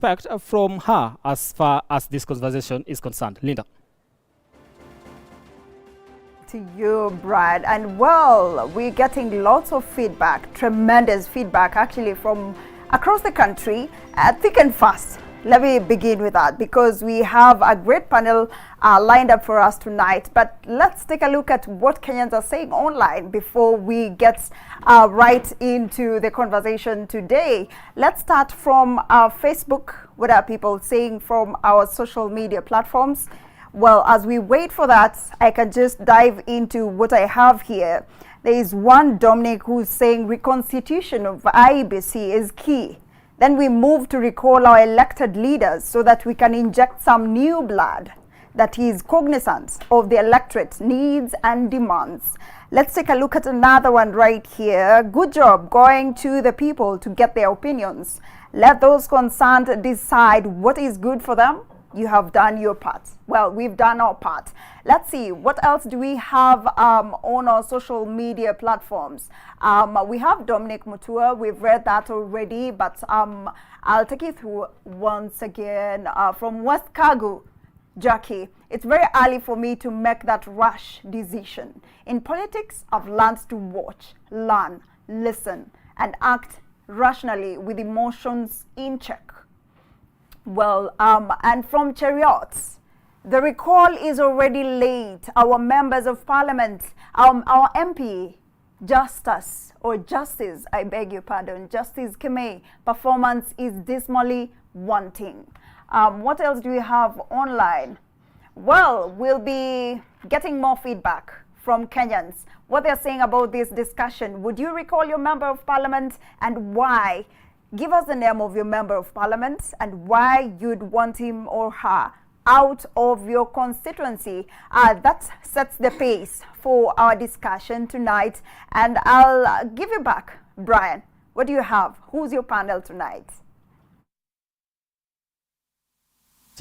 expect from her as far as this conversation is concerned? Linda. To you, Brad. And well, we're getting lots of feedback, tremendous feedback actually from across the country, thick and fast. Let me begin with that because we have a great panel lined up for us tonight. But let's take a look at what Kenyans are saying online before we get right into the conversation today. Let's start from Facebook. What are people saying from our social media platforms? Well, as we wait for that, I can just dive into what I have here. There is one Dominic who's saying reconstitution of IEBC is key. Then we move to recall our elected leaders so that we can inject some new blood that is cognizant of the electorate needs and demands. Let's take a look at another one right here. Good job going to the people to get their opinions. Let those concerned decide what is good for them. You have done your part. Well, we've done our part. Let's see, what else do we have on our social media platforms? We have Dominic Mutua. We've read that already, but I'll take you through once again from West Kagu. Jackie, it's very early for me to make that rash decision. In politics, I've learned to watch, learn, listen, and act rationally with emotions in check. Well, and from Chariots, the recall is already late. Our members of parliament, our MP, Justice, I beg your pardon, Justice Kameme, performance is dismally wanting. What else do we have online? Well, we'll be getting more feedback from Kenyans. What they're saying about this discussion. Would you recall your member of parliament and why? Give us the name of your member of parliament and why you'd want him or her out of your constituency. That sets the pace for our discussion tonight. And I'll give you back, Brian. What do you have? Who's your panel tonight?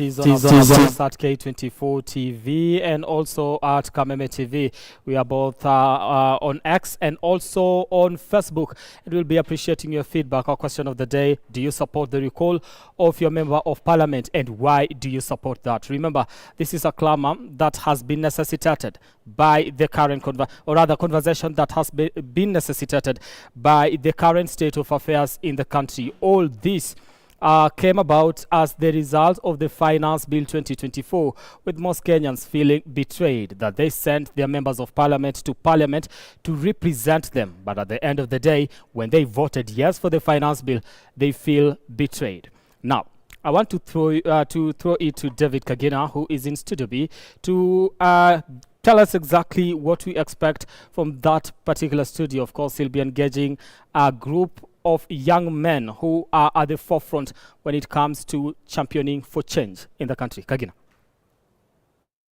At K24 TV and also at Kameme TV. We are both on X and also on Facebook. And we'll be appreciating your feedback. Our question of the day: do you support the recall of your member of parliament, and why do you support that? Remember, this is a clamor that has been necessitated by the current conversation that has been necessitated by the current state of affairs in the country. All this came about as the result of the Finance Bill 2024, with most Kenyans feeling betrayed that they sent their members of parliament to represent them. But at the end of the day, when they voted yes for the Finance Bill, they feel betrayed. Now, I want to throw it to David Kagina, who is in Studio B, to tell us exactly what we expect from that particular studio. Of course, he'll be engaging a group of young men who are at the forefront when it comes to championing for change in the country. Kagina.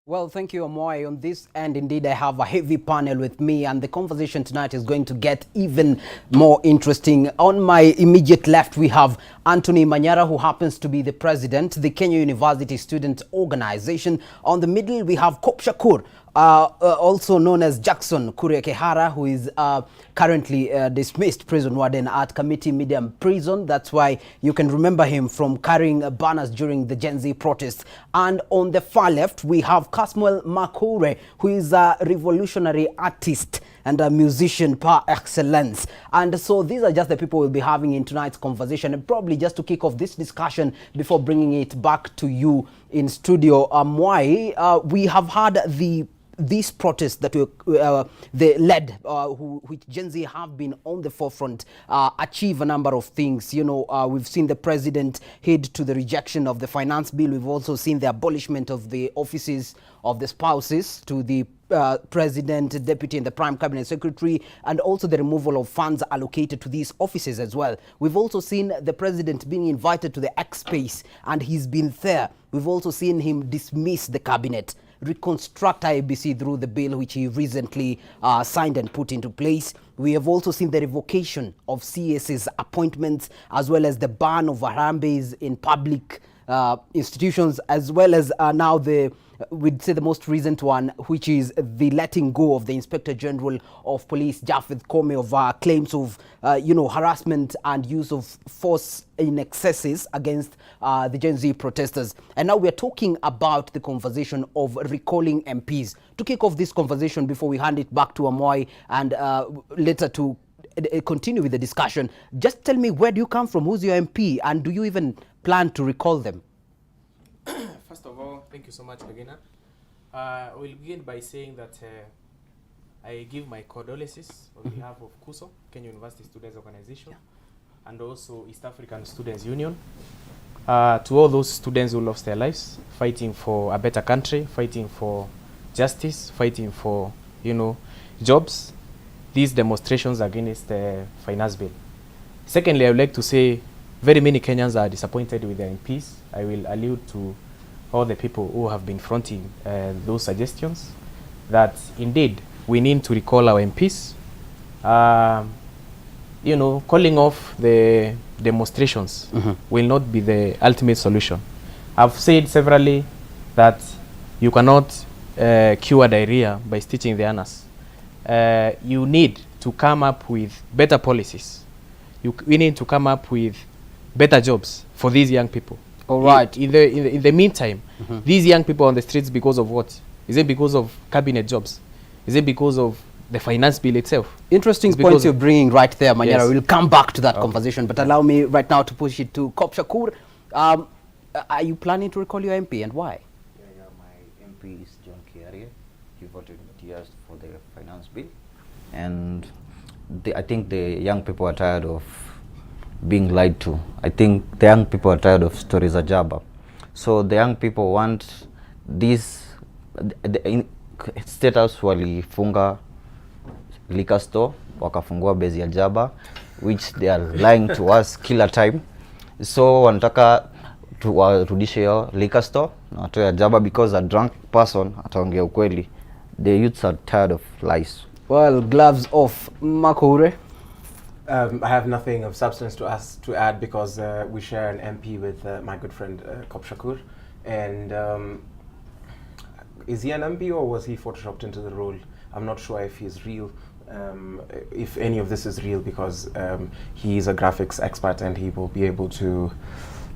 Well, thank you, Amoy. On this end, indeed, I have a heavy panel with me, and the conversation tonight is going to get even more interesting. On my immediate left, we have Anthony Manyara, who happens to be the president, the Kenya University Student Organization. On the middle, we have Kop Shakur, also known as Jackson Kuriakehara, who is currently dismissed prison warden at Committee Medium Prison. That's why you can remember him from carrying banners during the Gen Z protests. And on the far left, we have Kasmuel Makure, who is a revolutionary artist and a musician par excellence. And so these are just the people we'll be having in tonight's conversation. And probably just to kick off this discussion before bringing it back to you in studio, we have had these protests that they led, which Gen Z have been on the forefront, achieve a number of things. You know, we've seen the president head to the rejection of the finance bill. We've also seen the abolishment of the offices of the spouses to the president, deputy, and the prime cabinet secretary, and also the removal of funds allocated to these offices as well. We've also seen the president being invited to the X space, and he's been there. We've also seen him dismiss the cabinet, reconstruct IEBC through the bill which he recently signed and put into place. We have also seen the revocation of CS's appointments, as well as the ban of Harambes in public institutions, as well as now we'd say the most recent one, which is the letting go of the Inspector General of Police, Japhet Koome, of claims of, harassment and use of force in excesses against the Gen Z protesters. And now we're talking about the conversation of recalling MPs. To kick off this conversation before we hand it back to Amoy and later to continue with the discussion, just tell me, where do you come from? Who's your MP? And do you even plan to recall them? First of all, thank you so much, Beginner. I will begin by saying that I give my condolences on behalf of KUSO, Kenya University Students Organization, and also East African Students Union, to all those students who lost their lives fighting for a better country, fighting for justice, fighting for, jobs. These demonstrations against the finance bill. Secondly, I would like to say very many Kenyans are disappointed with their MPs. I will allude to all the people who have been fronting those suggestions, that indeed we need to recall our MPs. Calling off the demonstrations will not be the ultimate solution. I've said severally that you cannot cure diarrhea by stitching the anus. You need to come up with better policies. We need to come up with better jobs for these young people. All right. In the meantime, these young people on the streets, because of what? Is it because of cabinet jobs? Is it because of the finance bill itself? Interesting points you're bringing right there, Manyara. Yes. We'll come back to that conversation, but allow me right now to push it to Kop Shakur. Are you planning to recall your MP, and why? Yeah, my MP is John Kiarie. He voted yes for the finance bill. And I think the young people are tired of being lied to. I think the young people are tired of stories of Jaba. So the young people want this. State House walifunga liquor store, wakafungua bezi ya Jaba, which they are lying to us kila time. So wanataka tuwarudishe hiyo liquor store na watoe ya Jaba, because a drunk person ataongea ukweli. The youths are tired of lies. Well, gloves off. Makoure. I have nothing of substance to add because we share an MP with my good friend Kop Shakur. And is he an MP or was he photoshopped into the role? I'm not sure if he's real, if any of this is real, because he is a graphics expert and he will be able to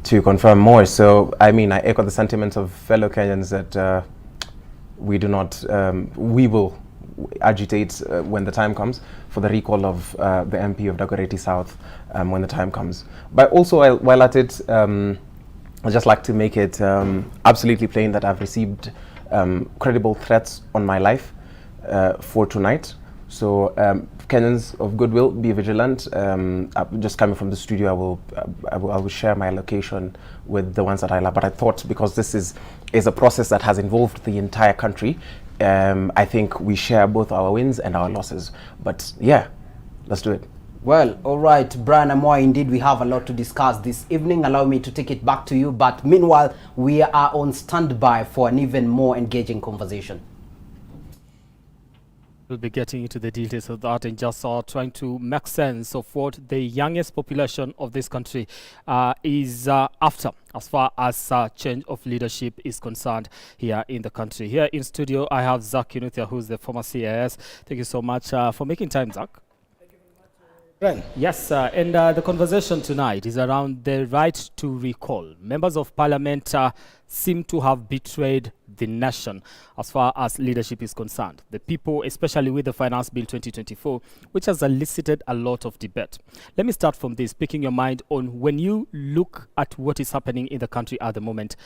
confirm more. So, I mean, I echo the sentiments of fellow Kenyans that we will agitate when the time comes for the recall of the MP of Dagoretti South when the time comes. But also, while at it, I'd just like to make it absolutely plain that I've received credible threats on my life for tonight. So Kenyans of goodwill, be vigilant. Just coming from the studio, I will share my location with the ones that I love. But I thought, because this is a process that has involved the entire country, I think we share both our wins and our losses. But yeah, let's do it. Well, all right, Brian Amoy, indeed we have a lot to discuss this evening. Allow me to take it back to you. But meanwhile, we are on standby for an even more engaging conversation. We'll be getting into the details of that and just trying to make sense of what the youngest population of this country is after, as far as change of leadership is concerned here in the country. Here in studio, I have Zach Kinuthia, who's the former CIS. Thank you so much for making time, Zach. Right. Yes, and the conversation tonight is around the right to recall. Members of Parliament seem to have betrayed the nation as far as leadership is concerned. The people, especially with the Finance Bill 2024, which has elicited a lot of debate. Let me start from this, picking your mind on when you look at what is happening in the country at the moment,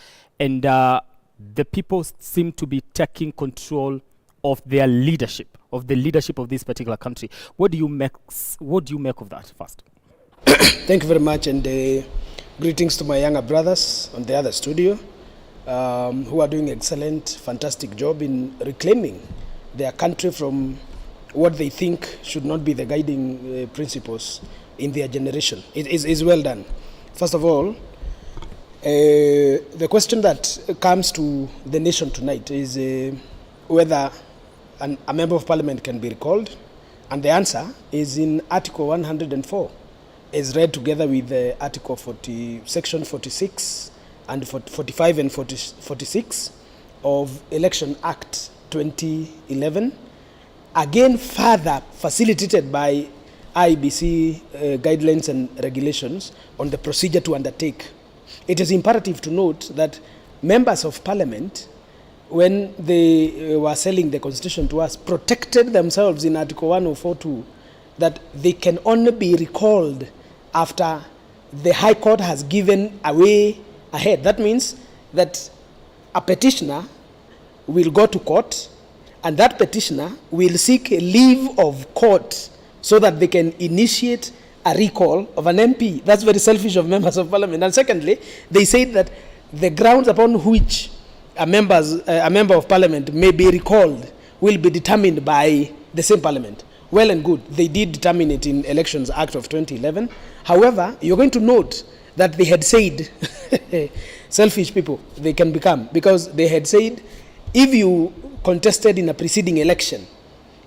and the people seem to be taking control of their leadership, of the leadership of this particular country. What do you make of that first? Thank you very much, and greetings to my younger brothers on the other studio who are doing excellent, fantastic job in reclaiming their country from what they think should not be the guiding principles in their generation. It is well done. First of all, the question that comes to the nation tonight is whether a member of parliament can be recalled, and the answer is in Article 104, is read together with Article 40, Section 46 and 45 and 46 of Election Act 2011, again further facilitated by IEBC guidelines and regulations on the procedure to undertake. It is imperative to note that members of parliament, when they were selling the constitution to us, protected themselves in Article 1042 that they can only be recalled after the High Court has given away ahead. That means that a petitioner will go to court, and that petitioner will seek a leave of court so that they can initiate a recall of an MP. That's very selfish of members of parliament. And secondly, they said that the grounds upon which a member of parliament may be recalled will be determined by the same parliament. Well and good. They did determine it in Elections Act of 2011. However, you're going to note that they had said, selfish people they can become, because they had said, if you contested in a preceding election,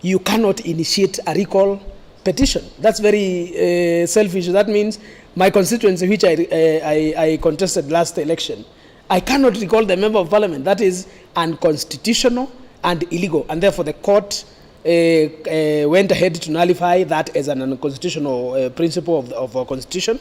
you cannot initiate a recall petition. That's very selfish. That means my constituency, which I contested last election, I cannot recall the member of parliament. That is unconstitutional and illegal, and therefore the court went ahead to nullify that as an unconstitutional principle of our constitution,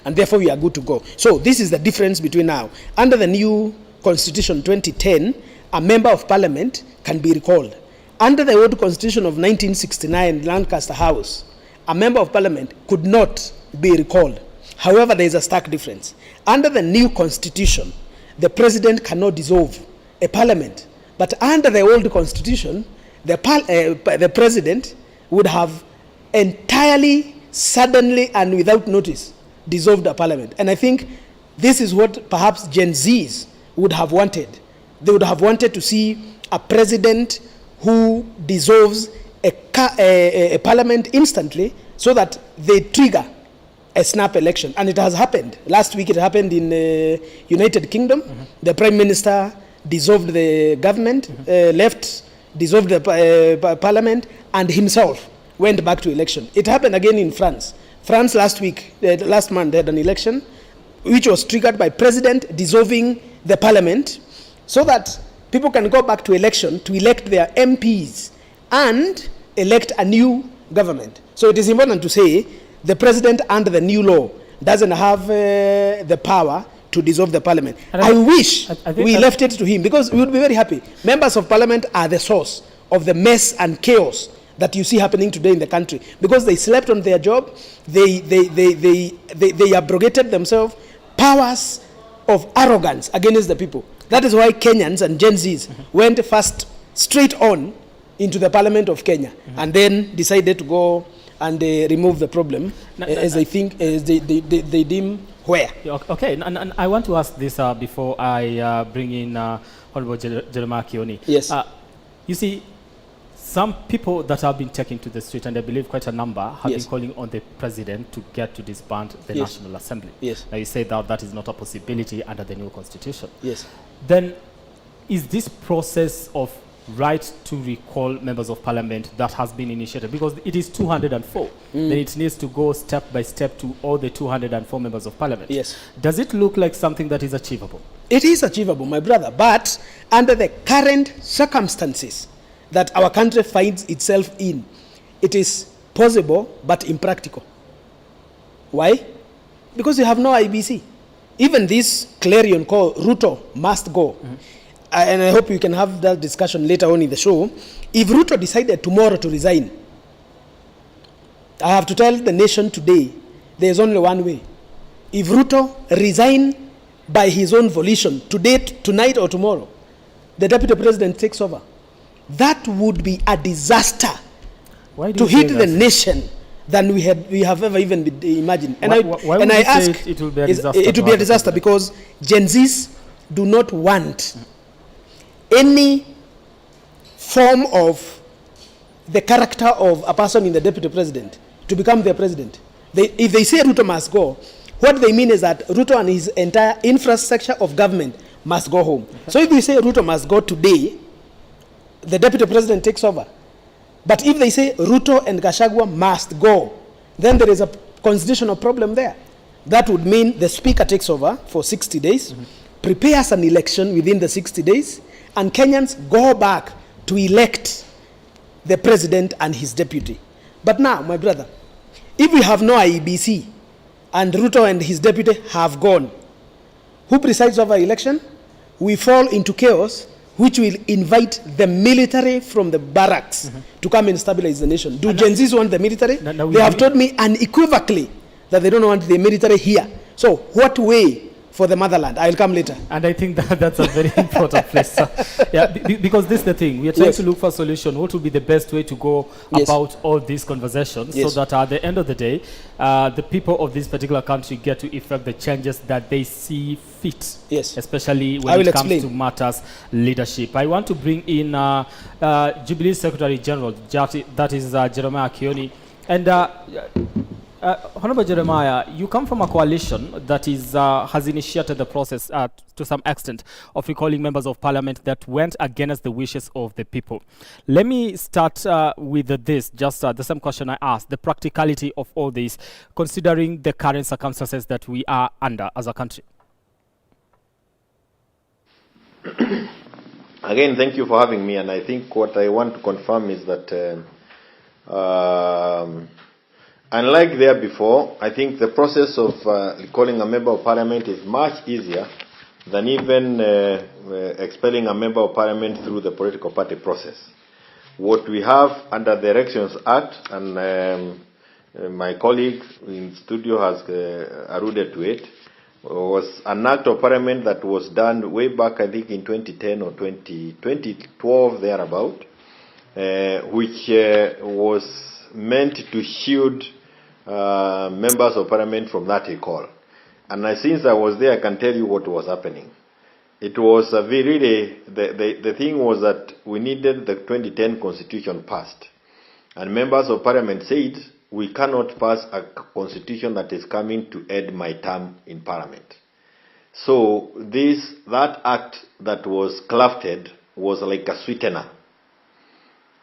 and therefore we are good to go. So this is the difference between now. Under the new constitution 2010, a member of parliament can be recalled. Under the old constitution of 1969, Lancaster House, a member of parliament could not be recalled. However, there is a stark difference. Under the new constitution, the president cannot dissolve a parliament. But under the old constitution, the president would have entirely, suddenly, and without notice dissolved a parliament. And I think this is what perhaps Gen Zs would have wanted. They would have wanted to see a president who dissolves a parliament instantly so that they trigger a snap election. And it has happened. Last week it happened in United Kingdom. The Prime Minister dissolved the government, dissolved the parliament, and himself went back to election. It happened again in France. France last month, they had an election which was triggered by president dissolving the parliament so that people can go back to election to elect their MPs and elect a new government. So it is important to say the president under the new law doesn't have the power to dissolve the parliament. And I wish we left it to him, because we would be very happy. Members of parliament are the source of the mess and chaos that you see happening today in the country, because they slept on their job, they abrogated themselves powers of arrogance against the people. That is why Kenyans and Gen Zs went first straight on into the parliament of Kenya, and then decided to go and remove the problem as they deem where. Okay, and I want to ask this before I bring in Honorable Jeremiah Kioni. Yes. You see, some people that have been taken to the street, and I believe quite a number, have been calling on the president to get to disband the National Assembly. Yes. Now you say that that is not a possibility under the new constitution. Yes. Then is this process of right to recall members of parliament that has been initiated, because it is 204, then it needs to go step by step to all the 204 members of parliament. Yes. Does it look like something that is achievable? It is achievable, my brother, but under the current circumstances that our country finds itself in, it is possible but impractical. Why? Because you have no IEBC. Even this clarion call, Ruto must go. And I hope we can have that discussion later on in the show. If Ruto decided tomorrow to resign, I have to tell the nation today, there is only one way. If Ruto resign by his own volition, today, tonight or tomorrow, the deputy president takes over. That would be a disaster to hit the nation than we have ever even imagined. And I ask, it will be a disaster? It will be a disaster because Gen Zs do not want any form of the character of a person in the deputy president to become their president. If they say Ruto must go, what they mean is that Ruto and his entire infrastructure of government must go home. So if they say Ruto must go today, the deputy president takes over. But if they say Ruto and Gachagua must go, then there is a constitutional problem there. that would mean the speaker takes over for 60 days, prepares an election within the 60 days, and Kenyans go back to elect the president and his deputy. But now, my brother, if we have no IEBC and Ruto and his deputy have gone, who presides over election? We fall into chaos, which will invite the military from the barracks to come and stabilize the nation. Do Gen Zs want the military? They have told me unequivocally that they don't want the military here. So what way for the motherland? I'll come later. And I think that's a very important place. Yeah, because this is the thing. We are trying to look for a solution. What would be the best way to go about all these conversations so that at the end of the day, the people of this particular country get to effect the changes that they see fit, especially when it comes to matters leadership. I want to bring in Jubilee Secretary General, that is Jeremiah Kioni. And Honorable Jeremiah, you come from a coalition that has initiated the process to some extent of recalling members of parliament that went against the wishes of the people. Let me start with this, just the same question I asked, the practicality of all this, considering the current circumstances that we are under as a country. Again, thank you for having me, and I think what I want to confirm is that unlike there before, I think the process of recalling a member of parliament is much easier than even expelling a member of parliament through the political party process. What we have under the Elections Act, and my colleague in studio has alluded to it, was an act of parliament that was done way back, I think in 2010 or 2012, thereabout, which was meant to shield members of parliament from that recall. And since I was there, I can tell you what was happening. It was the thing was that we needed the 2010 constitution passed. And members of parliament said, we cannot pass a constitution that is coming to end my term in parliament. So that act that was crafted was like a sweetener.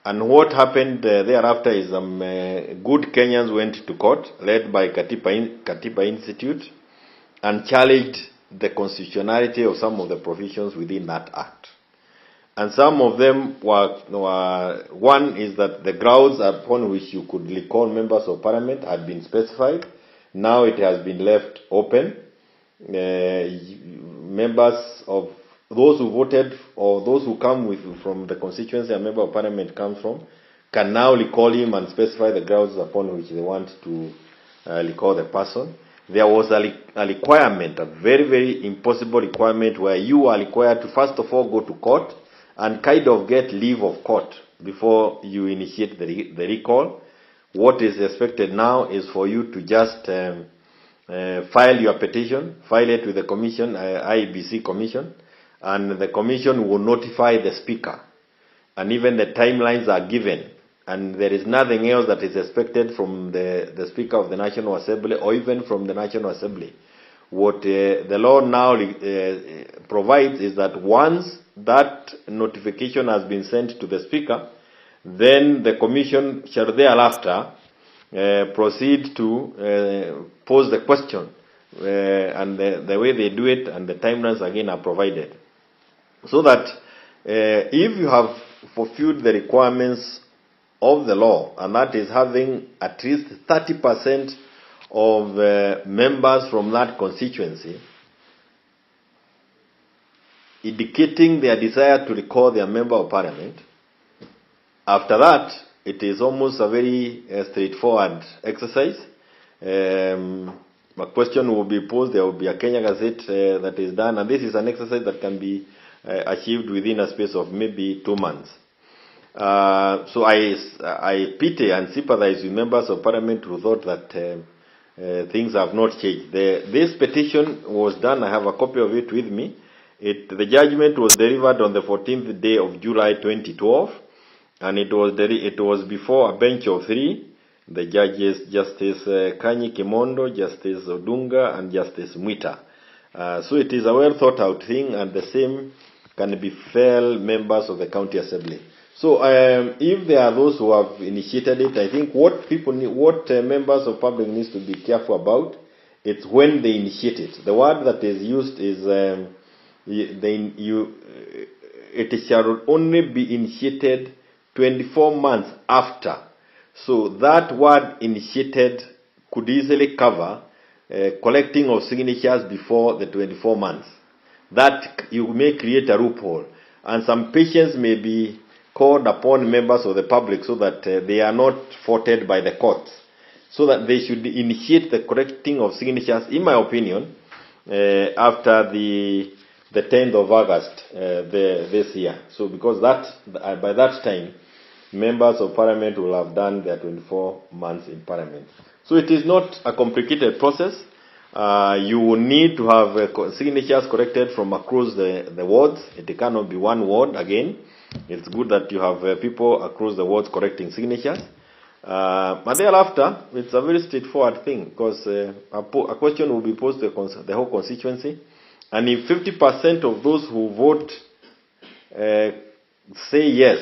And what happened thereafter is good Kenyans went to court, led by Katiba Institute, and challenged the constitutionality of some of the provisions within that act. And some of them were one is that the grounds upon which you could recall members of parliament had been specified. Now it has been left open. Members of those who voted or those who come from the constituency a member of parliament comes from can now recall him and specify the grounds upon which they want to recall the person. There was a requirement, a very, very impossible requirement, where you are required to first of all go to court and kind of get leave of court before you initiate the recall. What is expected now is for you to just file your petition, file it with the commission, IEBC commission, and the commission will notify the speaker. And even the timelines are given. And there is nothing else that is expected from the Speaker of the National Assembly or even from the National Assembly. What the law now provides is that once that notification has been sent to the Speaker, then the Commission shall thereafter proceed to pose the question. And the way they do it and the timelines again are provided. So that if you have fulfilled the requirements of the law, and that is having at least 30% of members from that constituency indicating their desire to recall their member of parliament, after that, it is almost a very straightforward exercise. A question will be posed, there will be a Kenya Gazette that is done, and this is an exercise that can be achieved within a space of maybe 2 months. So I pity and sympathize with members of parliament who thought that things have not changed. This petition was done, I have a copy of it with me. The judgment was delivered on the 14th day of July 2012, and it was before a bench of 3, the judges Justice Kanyi Kimondo, Justice Odunga, and Justice Mwita. So it is a well thought out thing, and the same can befell members of the county assembly. So if there are those who have initiated it, I think what members of public needs to be careful about It's when they initiate it. The word that is used is it shall only be initiated 24 months after. So that word initiated could easily cover collecting of signatures before the 24 months. That you may create a loophole, and some patience may be called upon members of the public so that they are not faulted by the courts, so that they should initiate the collecting of signatures, in my opinion, after the 10th of August this year. So because that by that time, members of parliament will have done their 24 months in parliament. So it is not a complicated process. You will need to have signatures collected from across the wards. It cannot be one ward again. It's good that you have people across the wards collecting signatures. But thereafter, it's a very straightforward thing, because a question will be posed to the whole constituency. And if 50% of those who vote say yes,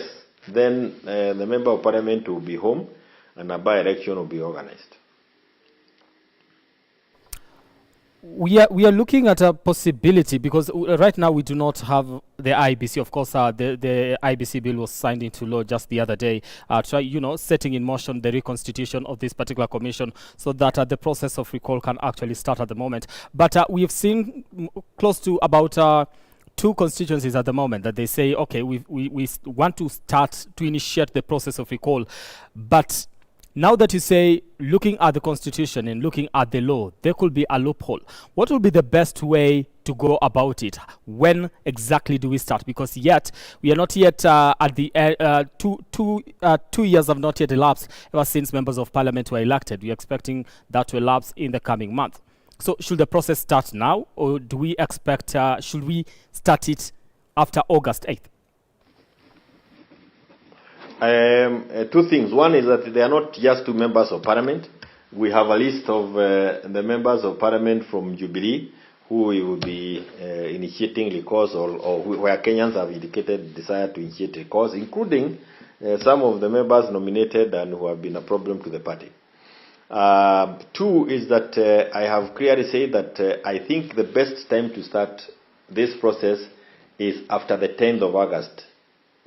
then the member of parliament will be home and a by-election will be organized. We are looking at a possibility, because right now we do not have the IEBC. Of course, the IEBC bill was signed into law just the other day, setting in motion the reconstitution of this particular commission, so that the process of recall can actually start at the moment. But we have seen close to about 2 constituencies at the moment that they say, okay, we want to start to initiate the process of recall. But now that you say, looking at the constitution and looking at the law, there could be a loophole. What will be the best way to go about it? When exactly do we start? Because yet we are not yet at the 2 years have not yet elapsed ever since members of parliament were elected. We are expecting that to elapse in the coming month. So should the process start now, or do we expect? Should we start it after August 8th? 2 things. One is that they are not just 2 members of parliament. We have a list of the members of parliament from Jubilee who will be initiating recalls, or where Kenyans have indicated desire to initiate recalls, including some of the members nominated and who have been a problem to the party. 2 is that I have clearly said that I think the best time to start this process is after the 10th of August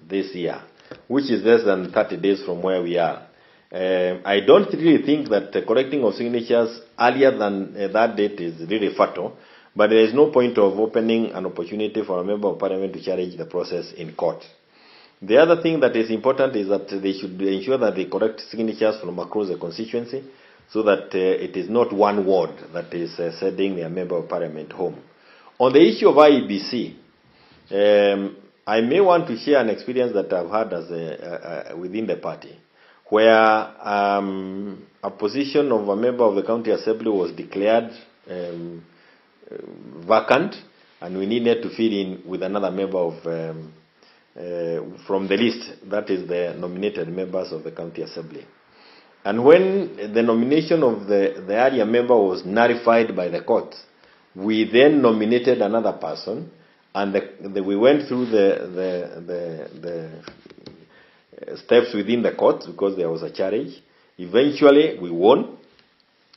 this year, which is less than 30 days from where we are. I don't really think that collecting of signatures earlier than that date is really fatal, but there is no point of opening an opportunity for a member of parliament to challenge the process in court. The other thing that is important is that they should ensure that they collect signatures from across the constituency, so that it is not one ward that is sending a member of parliament home. On the issue of IEBC, I may want to share an experience that I've had as within the party, where a position of a member of the county assembly was declared vacant, and we needed to fill in with another member of from the list, that is the nominated members of the county assembly. And when the nomination of the area member was nullified by the court, we then nominated another person, and we went through the steps within the court because there was a challenge. Eventually, we won.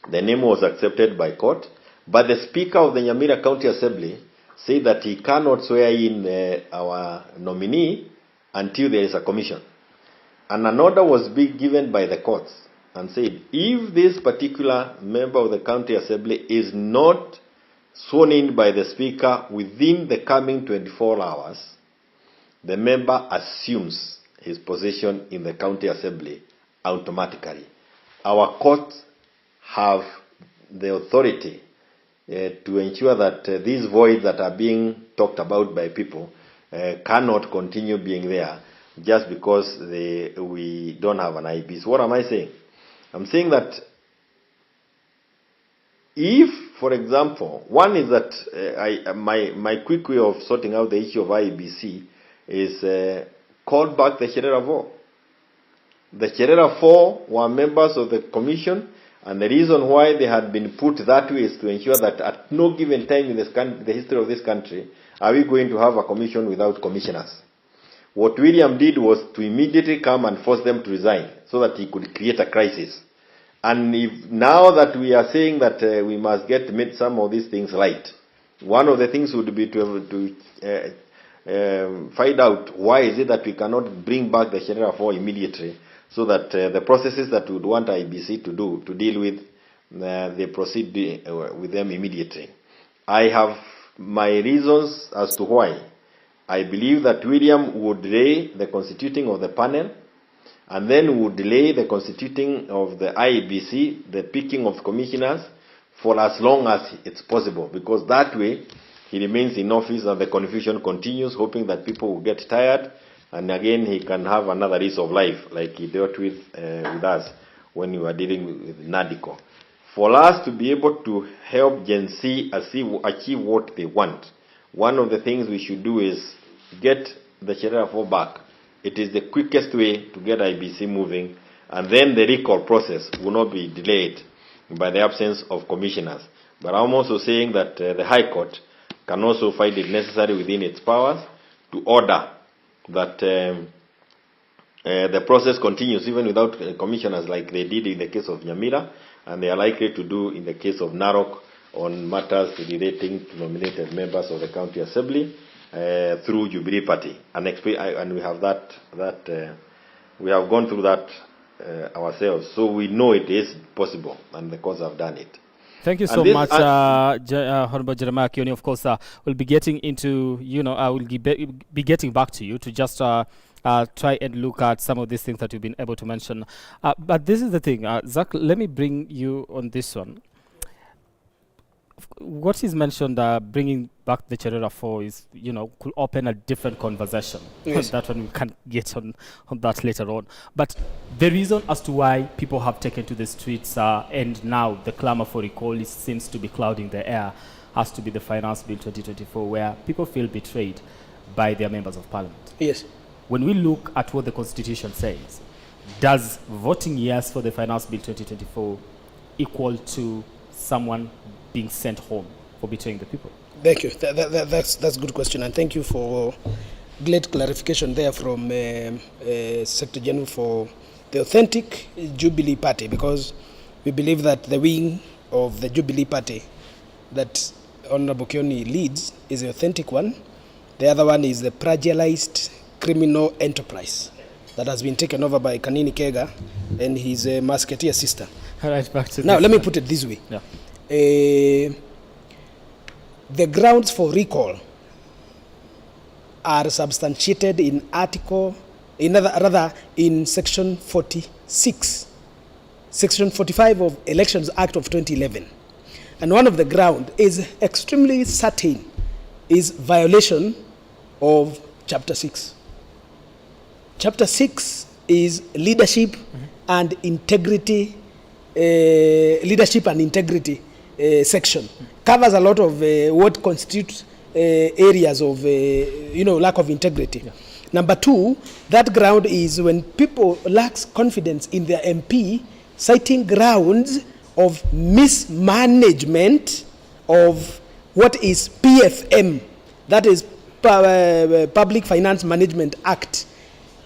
The name was accepted by court, but the Speaker of the Nyamira County Assembly said that he cannot swear in our nominee until there is a commission. And an order was being given by the courts and said, if this particular member of the county assembly is not sworn in by the Speaker within the coming 24 hours, the member assumes his position in the county assembly automatically. Our courts have the authority to ensure that these voids that are being talked about by people cannot continue being there just because we don't have an IEBC. So what am I saying? I'm saying that if, for example, one is that my quick way of sorting out the issue of IEBC is call back the Sherera 4. The Sherera 4 were members of the commission, and the reason why they had been put that way is to ensure that at no given time in the history of this country are we going to have a commission without commissioners. What William did was to immediately come and force them to resign so that he could create a crisis. And if now that we are saying that we must make some of these things right, one of the things would be to find out why is it that we cannot bring back the Sheria 4 immediately, so that the processes that we would want IEBC to do to deal with, they proceed with them immediately. I have my reasons as to why. I believe that William would delay the constituting of the panel, and then would delay the constituting of the IEBC, the picking of commissioners, for as long as it's possible, because that way he remains in office and the confusion continues, hoping that people will get tired, and again he can have another lease of life like he dealt with us when we were dealing with NADICO. For us to be able to help Gen Z achieve what they want, one of the things we should do is get the Sheria 4 back. It is the quickest way to get IEBC moving, and then the recall process will not be delayed by the absence of commissioners. But I'm also saying that the High Court can also find it necessary within its powers to order that the process continues even without commissioners, like they did in the case of Nyamira, and they are likely to do in the case of Narok on matters relating to nominated members of the County Assembly through Jubilee Party. And we have we have gone through that ourselves. So we know it is possible, and the courts have done it. Thank you so much, Honorable Jeremiah Kioni. Of course, we'll be getting into, I will be getting back to you to just try and look at some of these things that you've been able to mention. But this is the thing, Zach, let me bring you on this one. What is mentioned, bringing back the Sheria 4 is, could open a different conversation. Yes. That one we can get on that later on. But the reason as to why people have taken to the streets and now the clamor for recall seems to be clouding the air has to be the Finance Bill 2024, where people feel betrayed by their members of parliament. Yes. When we look at what the Constitution says, does voting yes for the Finance Bill 2024 equal to someone being sent home for betraying the people? Thank you. That's a good question, and thank you for great clarification there from Secretary General for the authentic Jubilee Party, because we believe that the wing of the Jubilee Party that Honorable Kioni leads is the authentic one. The other one is the plagiarized criminal enterprise that has been taken over by Kanini Kega and his musketeer sister. All right, back to now, let me put it this way. Yeah. The grounds for recall are substantiated in in Section 46, Section 45 of Elections Act of 2011. And one of the grounds is extremely certain, is violation of Chapter 6. Chapter 6 is leadership and integrity, section. Covers a lot of what constitutes areas of lack of integrity. Yeah. Number two, that ground is when people lack confidence in their MP, citing grounds of mismanagement of what is PFM, that is Public Finance Management Act.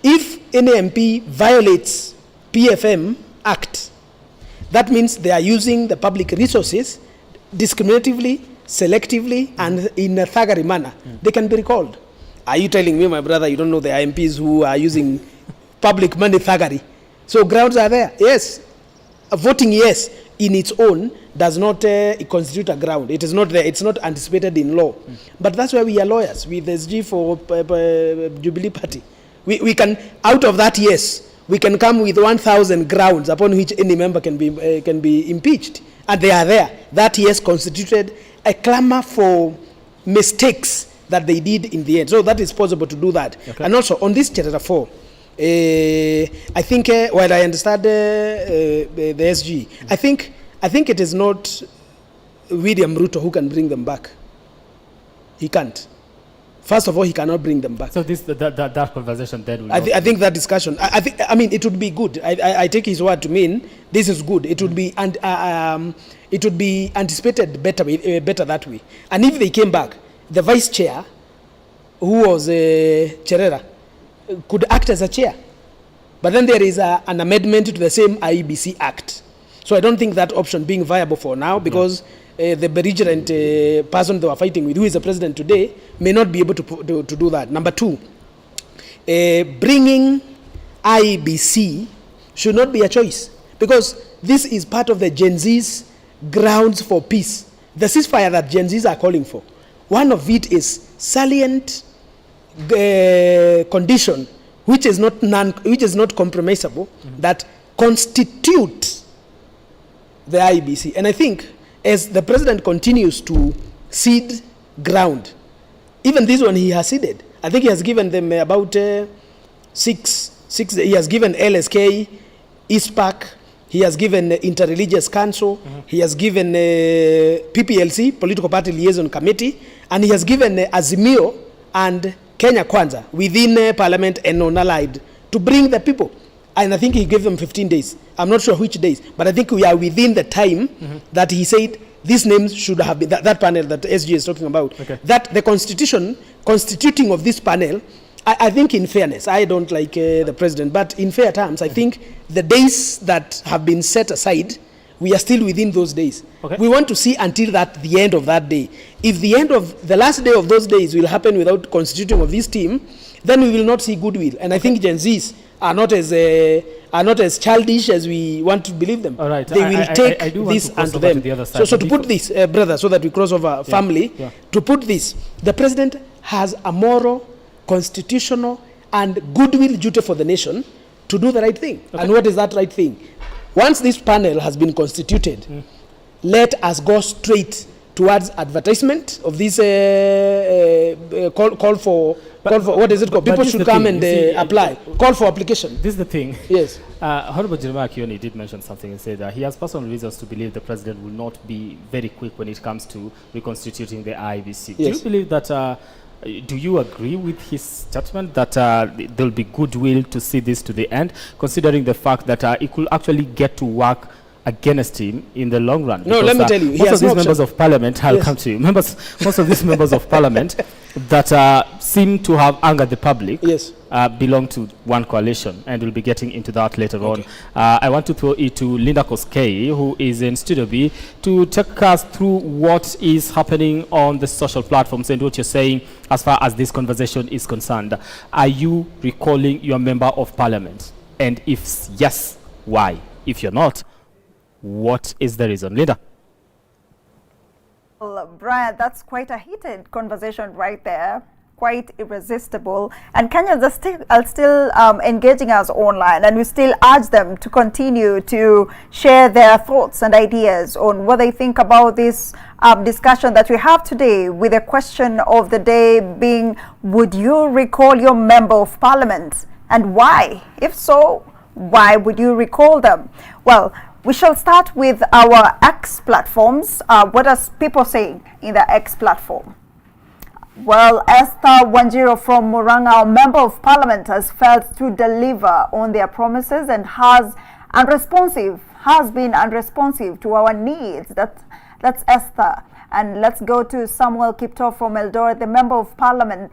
If any MP violates PFM Act, that means they are using the public resources discriminatively, selectively, and in a thuggery manner. They can be recalled. Are you telling me, my brother, you don't know the MPs who are using public money thuggery? So grounds are there. Yes. Voting yes in its own does not constitute a ground. It is not there. It's not anticipated in law. But that's why we are lawyers with SG for Jubilee Party. We can, out of that yes, we can come with 1,000 grounds upon which any member can be impeached. And they are there. That yes constituted a clamor for mistakes that they did in the end. So that is possible to do that. Okay. And also on this Chapter 4, I think while I understand the SG, I think it is not William Ruto who can bring them back. He can't. First of all, he cannot bring them back. So that conversation then will I think that discussion, I mean, it would be good. I take his word to mean this is good. It would be anticipated better that way. And if they came back, the vice chair, who was Cherera, could act as a chair. But then there is an amendment to the same IEBC Act. So I don't think that option being viable for now, because the belligerent person they were fighting with, who is the president today, may not be able to do that. Number two, bringing IEBC should not be a choice, because this is part of the Gen Z's grounds for peace. The ceasefire that Gen Z's are calling for, one of it is salient condition, which is not compromisable, that constitute the IEBC. And I think as the president continues to cede ground, even this one he has ceded. I think he has given them about six. He has given LSK, ISPAC, he has given Interreligious Council, he has given PPLC, Political Party Liaison Committee, and he has given Azimio and Kenya Kwanza within Parliament and non-allied to bring the people. And I think he gave them 15 days. I'm not sure which days, but I think we are within the time that he said these names should have been, that panel that SG is talking about, that the constituting of this panel, I think in fairness, I don't like the president, but in fair terms, I think the days that have been set aside, we are still within those days. We want to see until the end of that day. If the last day of those days will happen without constituting of this team, then we will not see goodwill. And I think Gen Zs are not as childish as we want to believe them. All right. They will take this unto them. So to put this, brother, so that we cross over family, to put this, the president has a moral, constitutional, and goodwill duty for the nation to do the right thing. And what is that right thing? Once this panel has been constituted, let us go straight towards advertisement of this call for what is it called? People should come and apply. Call for application. This is the thing. Yes. Honorable Jeremiah Kioni did mention something and said that he has personal reasons to believe the president will not be very quick when it comes to reconstituting the IEBC. Yes. Do you believe that? Do you agree with his statement that there will be goodwill to see this to the end, considering the fact that it could actually get to work against him in the long run? No, let me tell you. Most of these members of parliament, I'll come to you. Most of these members of parliament that seem to have angered the public belong to one coalition, and we'll be getting into that later on. I want to throw it to Linda Koskei, who is in Studio B, to take us through what is happening on the social platforms and what you're saying as far as this conversation is concerned. Are you recalling your member of parliament? And if yes, why? If you're not, what is the reason? Linda? Well, Brian, that's quite a heated conversation right there. Quite irresistible. And Kenyans are still engaging us online, and we still urge them to continue to share their thoughts and ideas on what they think about this discussion that we have today, with the question of the day being, would you recall your member of parliament, and why? If so, why would you recall them? Well, we shall start with our X platforms. What are people saying in the X platform? Well, Esther Wanjiro from Murang'a, our member of parliament, has failed to deliver on their promises and has been unresponsive to our needs. That's Esther. And let's go to Samuel Kipto from Eldoret, the member of parliament.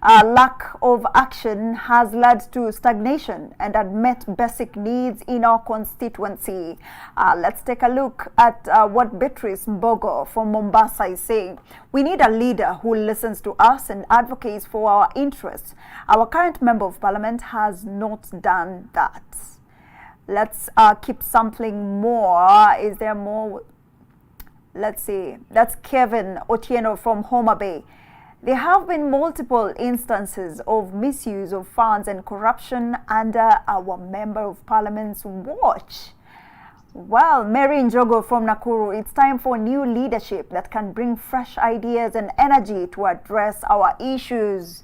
Lack of action has led to stagnation and unmet basic needs in our constituency. Let's take a look at what Beatrice Mbogo from Mombasa is saying. We need a leader who listens to us and advocates for our interests. Our current member of parliament has not done that. Let's keep sampling more. Is there more? Let's see. That's Kevin Otieno from Homa Bay. There have been multiple instances of misuse of funds and corruption under our member of parliament's watch. Well, Mary Njogo from Nakuru, it's time for new leadership that can bring fresh ideas and energy to address our issues.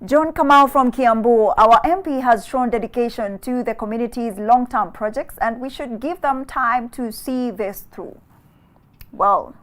John Kamau from Kiambu, our MP has shown dedication to the community's long-term projects, and we should give them time to see this through. Well,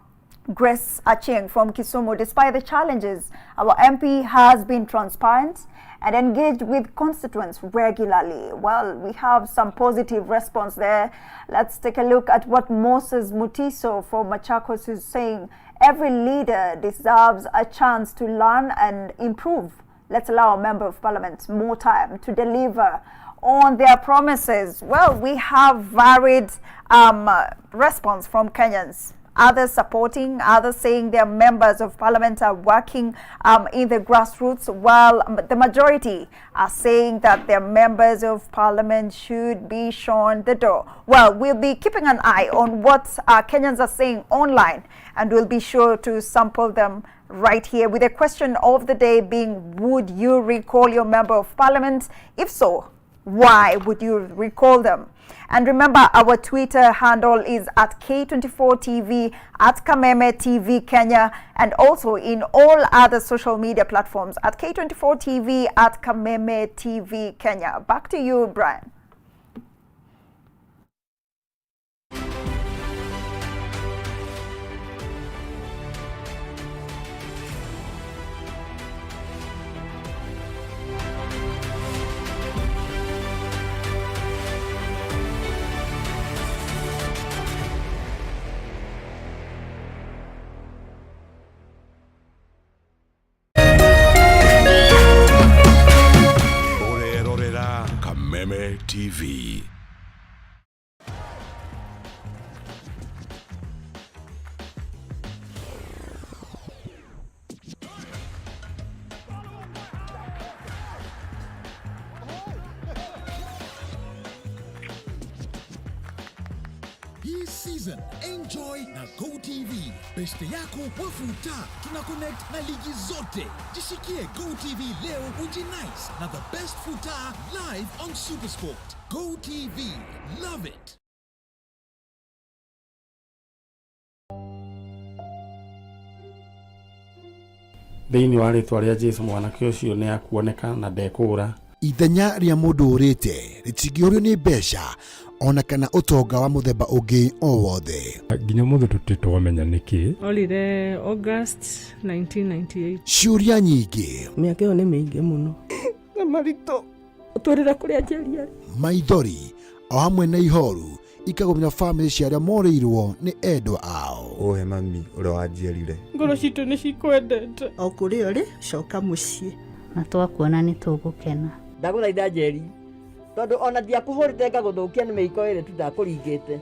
Grace Acheng from Kisumu, despite the challenges, our MP has been transparent and engaged with constituents regularly. Well, we have some positive response there. Let's take a look at what Moses Mutiso from Machakos is saying. Every leader deserves a chance to learn and improve. Let's allow a member of parliament more time to deliver on their promises? Well, we have varied response from Kenyans. Others supporting, others saying their members of parliament are working in the grassroots, while the majority are saying that their members of parliament should be shown the door. Well, we'll be keeping an eye on what Kenyans are saying online, and we'll be sure to sample them right here, with a question of the day being, would you recall your member of parliament? If so, why would you recall them? And remember, our Twitter handle is at K24TV, at Kameme TV Kenya, and also in all other social media platforms at K24TV, at Kameme TV Kenya. Back to you, Brian. Kameme TV. This season, enjoy na Go TV. Beste yako wafuta. Tuna connect na ligi zote. Jishikie Go TV leo ujinice na the best futa live on Supersport. Go TV. Love it. Thĩinĩ wa rĩtwa rĩa Jesũ mwanake ũcio nĩ akuoneka na ndekũra. Ithenya rĩa mũndũ ũrĩte rĩtingĩũrio nĩ mbeca ona kana ũtonga wa mũthemba ũngĩ o wothe. Nginya mũndũ tũtitwamenya nĩkĩ. Olire August 1998. Ciũria nyingĩ. Mĩaka ĩyo nĩ mĩingĩ mũno. Na maritũ ũtũrĩra kũrĩa njĩriarĩ. Maithori o hamwe na ihoru ikagomya family cia arĩa morĩirwo nĩ endwa ao. Ohe mami ũrĩa wanjiarire. Ngoro citũ nĩ cikwendete. O kũrĩa ũrĩ coka mũciĩ. Na twakuona nĩ tũgũkena. Ndagũthaitha Njeri, tondũ ona ndiakũhũrĩte ngagũthũkia nĩ mĩiko ĩrĩ tu ndakũringĩte.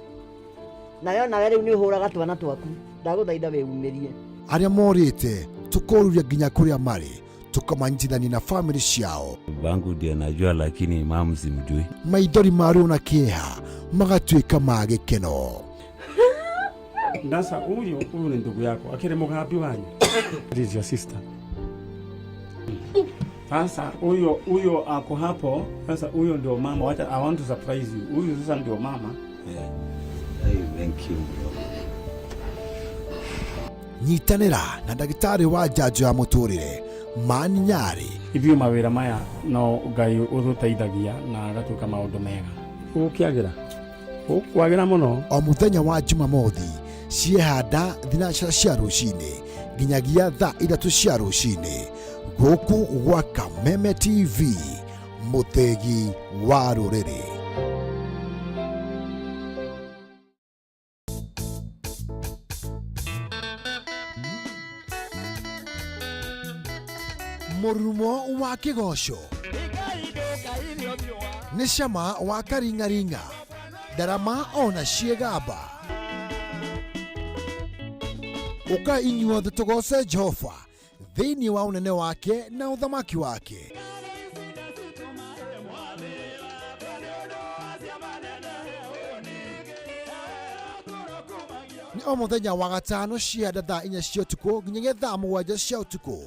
Nayo nawe rĩu nĩ ũhũraga twana twaku. Ndagũthaitha wĩumĩrie. Arĩa morĩte tũkoruria nginya kũrĩa marĩ, tukamanyitithania na family ciao. Bangu ndiye najua lakini mama simjui. Maithori marĩo na kĩeha magatuĩka ma gĩkeno. Sasa huyu ni ndugu yako, akire mugabi wanyu. This is your sister. Sasa huyo ako hapo, sasa huyo ndio mama. Wacha, I want to surprise you. Huyo sasa ndio mama. Yeah. Hey, thank you bro. Nyitanĩra na ndagĩtarĩ wa njanjo ya mũtũrĩre Mani Nyari. Ithio mawĩra maya no Ngai ũtũteithagia na agatuĩka maũndũ mega. Ũkĩagĩra. Ũkwagĩra mũno. O mũthenya wa Jumamothi ciehanda thinacara cia rũcinĩ nginyagia thaa 3 cia rũcinĩ gũkũ gwa Kameme TV, mũthegi wa rũrĩrĩ. Mũrumo wa kĩgoco nĩ cama wa karingaringa, ndarama ona ciĩgamba. Ũka inyuothe tũgoce Jehova thĩinĩ wa ũnene wake na ũthamaki wake. Nĩ o mũthenya wa gatano cianda thaa 4 cia ũtukũ nginyagia thaa 7 cia ũtukũ,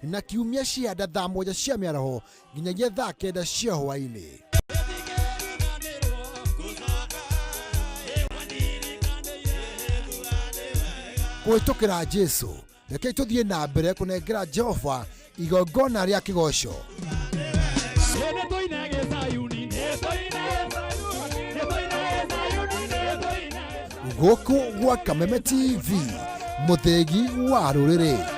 na kiumia cianda thaa 1 cia mĩaraho nginyagia thaa 9 cia hwaĩ-inĩ. Kũhĩtũkĩra Jesũ, rekei tũthiĩ na mbere kũnengera Jehova igongona rĩa kĩgoco. Gũkũ gwa Kameme TV, mũthegi wa rũrĩrĩ.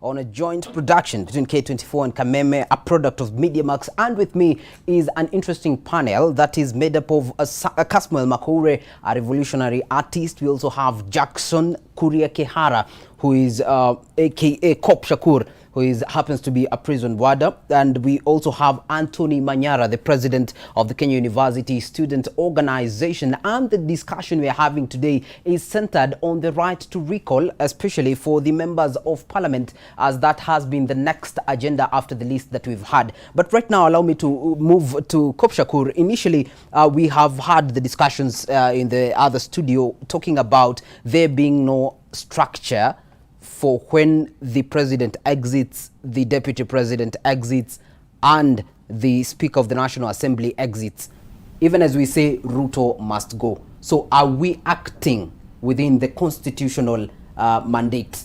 On a joint production between K24 and Kameme, a product of MediaMax. And with me is an interesting panel that is made up of Kasmuel Makure, a revolutionary artist. We also have Jackson Kuria Kehara, who is aka Kop Shakur, who happens to be a prison warder. And we also have Anthony Manyara, the president of the Kenya University Student Organization. And the discussion we are having today is centered on the right to recall, especially for the members of parliament, as that has been the next agenda after the list that we've had. But right now, allow me to move to Kop Shakur. Initially, we have had the discussions in the other studio talking about there being no structure for when the president exits, the deputy president exits, and the Speaker of the National Assembly exits. Even as we say, Ruto must go. So are we acting within the constitutional mandate?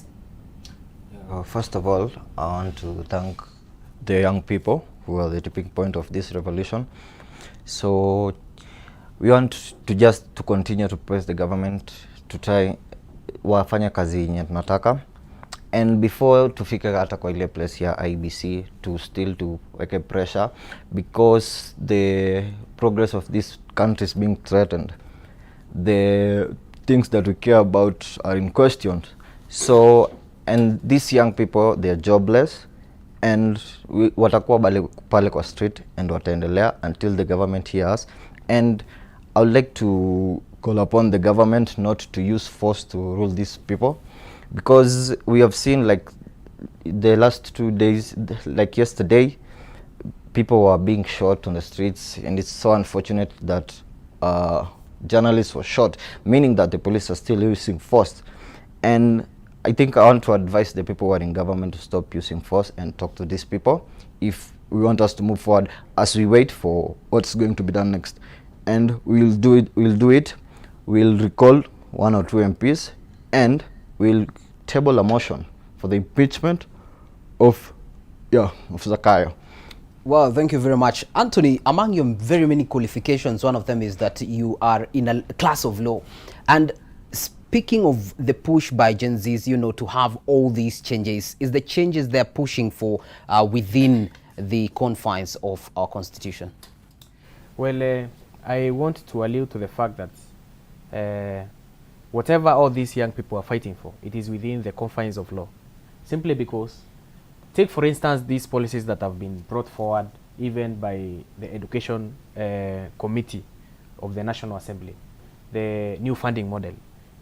First of all, I want to thank the young people who are the tipping point of this revolution. So we want to continue to press the government to try wafanya kazi yenye tunataka, and before tufike hata kwa ile place ya IEBC to still to weke pressure, because the progress of this country is being threatened. The things that we care about are in question. So, and these young people, they are jobless, and watakuwa pale kwa street and wataendelea until the government hears. And I would like to call upon the government not to use force to rule these people, because we have seen, like the last 2 days, like yesterday, people were being shot on the streets, and it's so unfortunate that journalists were shot, meaning that the police are still using force. And I think I want to advise the people who are in government to stop using force and talk to these people if we want us to move forward as we wait for what's going to be done next. And we'll do it. We'll recall 1 or 2 MPs, and we'll table a motion for the impeachment of Zakayo. Well, thank you very much. Anthony, among your very many qualifications, one of them is that you are in a class of law. And speaking of the push by Gen Zs, to have all these changes, is the changes they're pushing for within the confines of our constitution? Well, I want to allude to the fact that whatever all these young people are fighting for, it is within the confines of law. Simply because, take for instance these policies that have been brought forward even by the Education Committee of the National Assembly, the new funding model.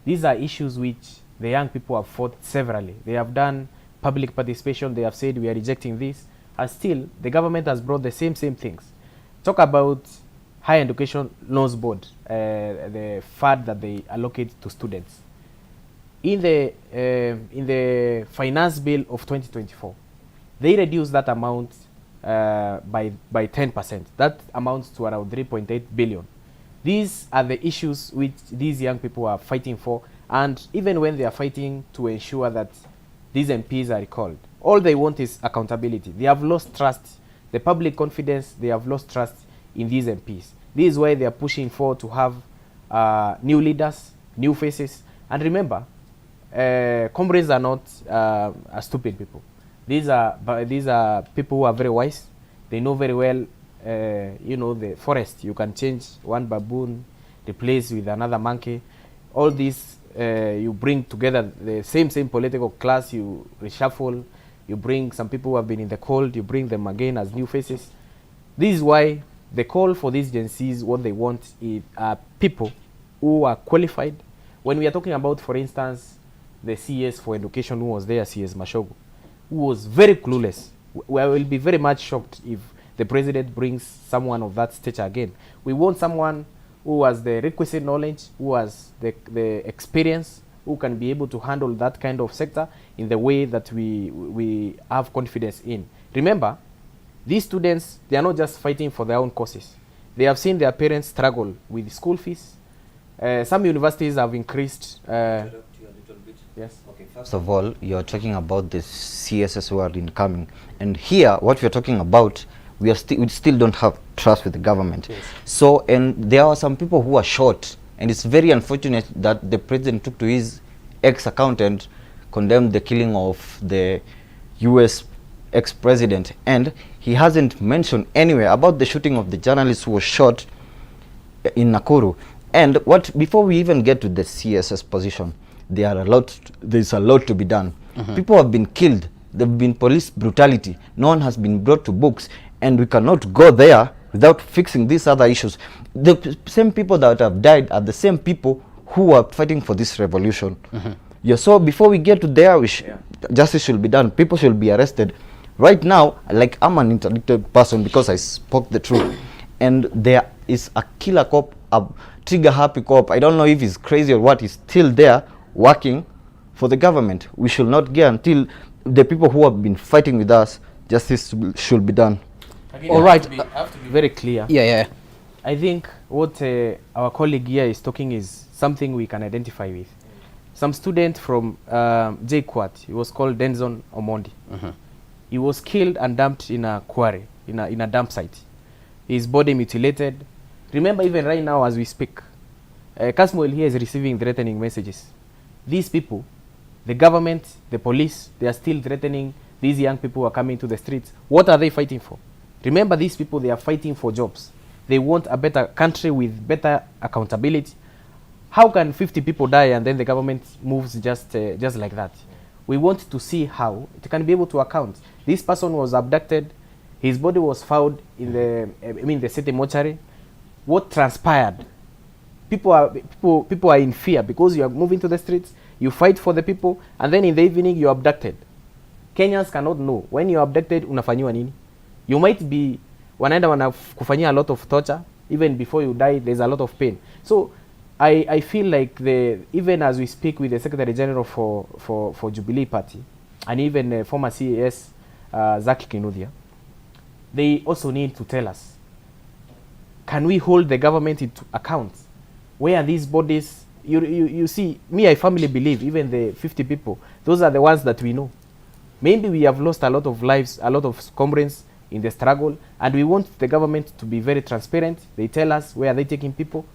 These are issues which the young people have fought severally. They have done public participation, they have said we are rejecting this, and still the government has brought the same things. Talk about Higher Education Loans Board, the fund that they allocate to students. In the finance bill of 2024, they reduced that amount by 10%. That amounts to around 3.8 billion. These are the issues which these young people are fighting for, and even when they are fighting to ensure that these MPs are recalled, all they want is accountability. They have lost trust, the public confidence, they have lost trust in these MPs. This is why they are pushing for to have new leaders, new faces. And remember, comrades are not stupid people. These are people who are very wise. They know very well, the forest. You can change one baboon, replace with another monkey. All these, you bring together the same political class, you reshuffle, you bring some people who have been in the cold, you bring them again as new faces. This is why the call for these Gen Zs, what they want is people who are qualified. When we are talking about, for instance, the CS for education who was there, CS Mashogu, who was very clueless. I will be very much shocked if the president brings someone of that stature again. We want someone who has the requisite knowledge, who has the experience, who can be able to handle that kind of sector in the way that we have confidence in. Remember, these students, they are not just fighting for their own causes. They have seen their parents struggle with school fees. Some universities have increased. Yes. Okay. First of all, you're talking about the CSS who are incoming, and here, what we're talking about, we still don't have trust with the government. Yes. So, and there are some people who are short, and it's very unfortunate that the president took to his ex-accountant condemned the killing of the US ex-president, and he hasn't mentioned anywhere about the shooting of the journalist who was shot in Nakuru. And what, before we even get to the CSS position, there's a lot to be done. People have been killed. There have been police brutality. No one has been brought to books, and we cannot go there without fixing these other issues. The same people that have died are the same people who are fighting for this revolution. Yeah, so before we get to there, justice should be done. People should be arrested. Right now, like, I'm an interdicted person because I spoke the truth. And there is a killer cop, a trigger-happy cop. I don't know if he's crazy or what. He's still there working for the government. We should not get until the people who have been fighting with us, justice should be done. Again, all right. I have to be very clear. Yeah. I think what our colleague here is talking is something we can identify with. Some student from JKUAT, he was called Denzon Omondi. He was killed and dumped in a quarry, in a dump site. His body mutilated. Remember, even right now as we speak, Kasmuel here is receiving threatening messages. These people, the government, the police, they are still threatening these young people who are coming to the streets. What are they fighting for? Remember, these people, they are fighting for jobs. They want a better country with better accountability. How can 50 people die and then the government moves just like that? We want to see how it can be able to account. This person was abducted. His body was found in the city mortuary. What transpired? People are in fear because you are moving to the streets. You fight for the people, and then in the evening you are abducted. Kenyans cannot know when you are abducted unafanyiwa nini. You might be wanaenda wanakufanyia a lot of torture. Even before you die, there's a lot of pain. So I feel like even as we speak with the Secretary General for Jubilee Party, and even former CAS Zaki Kinuthia, they also need to tell us, can we hold the government into account? Where are these bodies? You see, me, I firmly believe even the 50 people, those are the ones that we know. Maybe we have lost a lot of lives, a lot of comrades in the struggle, and we want the government to be very transparent. They tell us where are they taking people,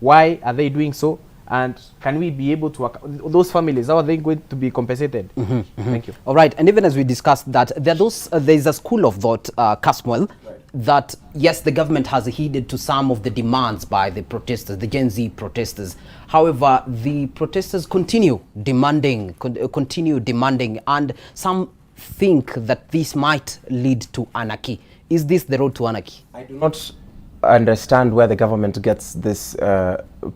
why are they doing so, and can we be able to, those families, how are they going to be compensated? Thank you. All right, and even as we discussed that, there is a school of thought, Kasmuel, that yes, the government has heeded to some of the demands by the protesters, the Gen Z protesters. However, the protesters continue demanding, and some think that this might lead to anarchy. Is this the road to anarchy? I do not understand where the government gets this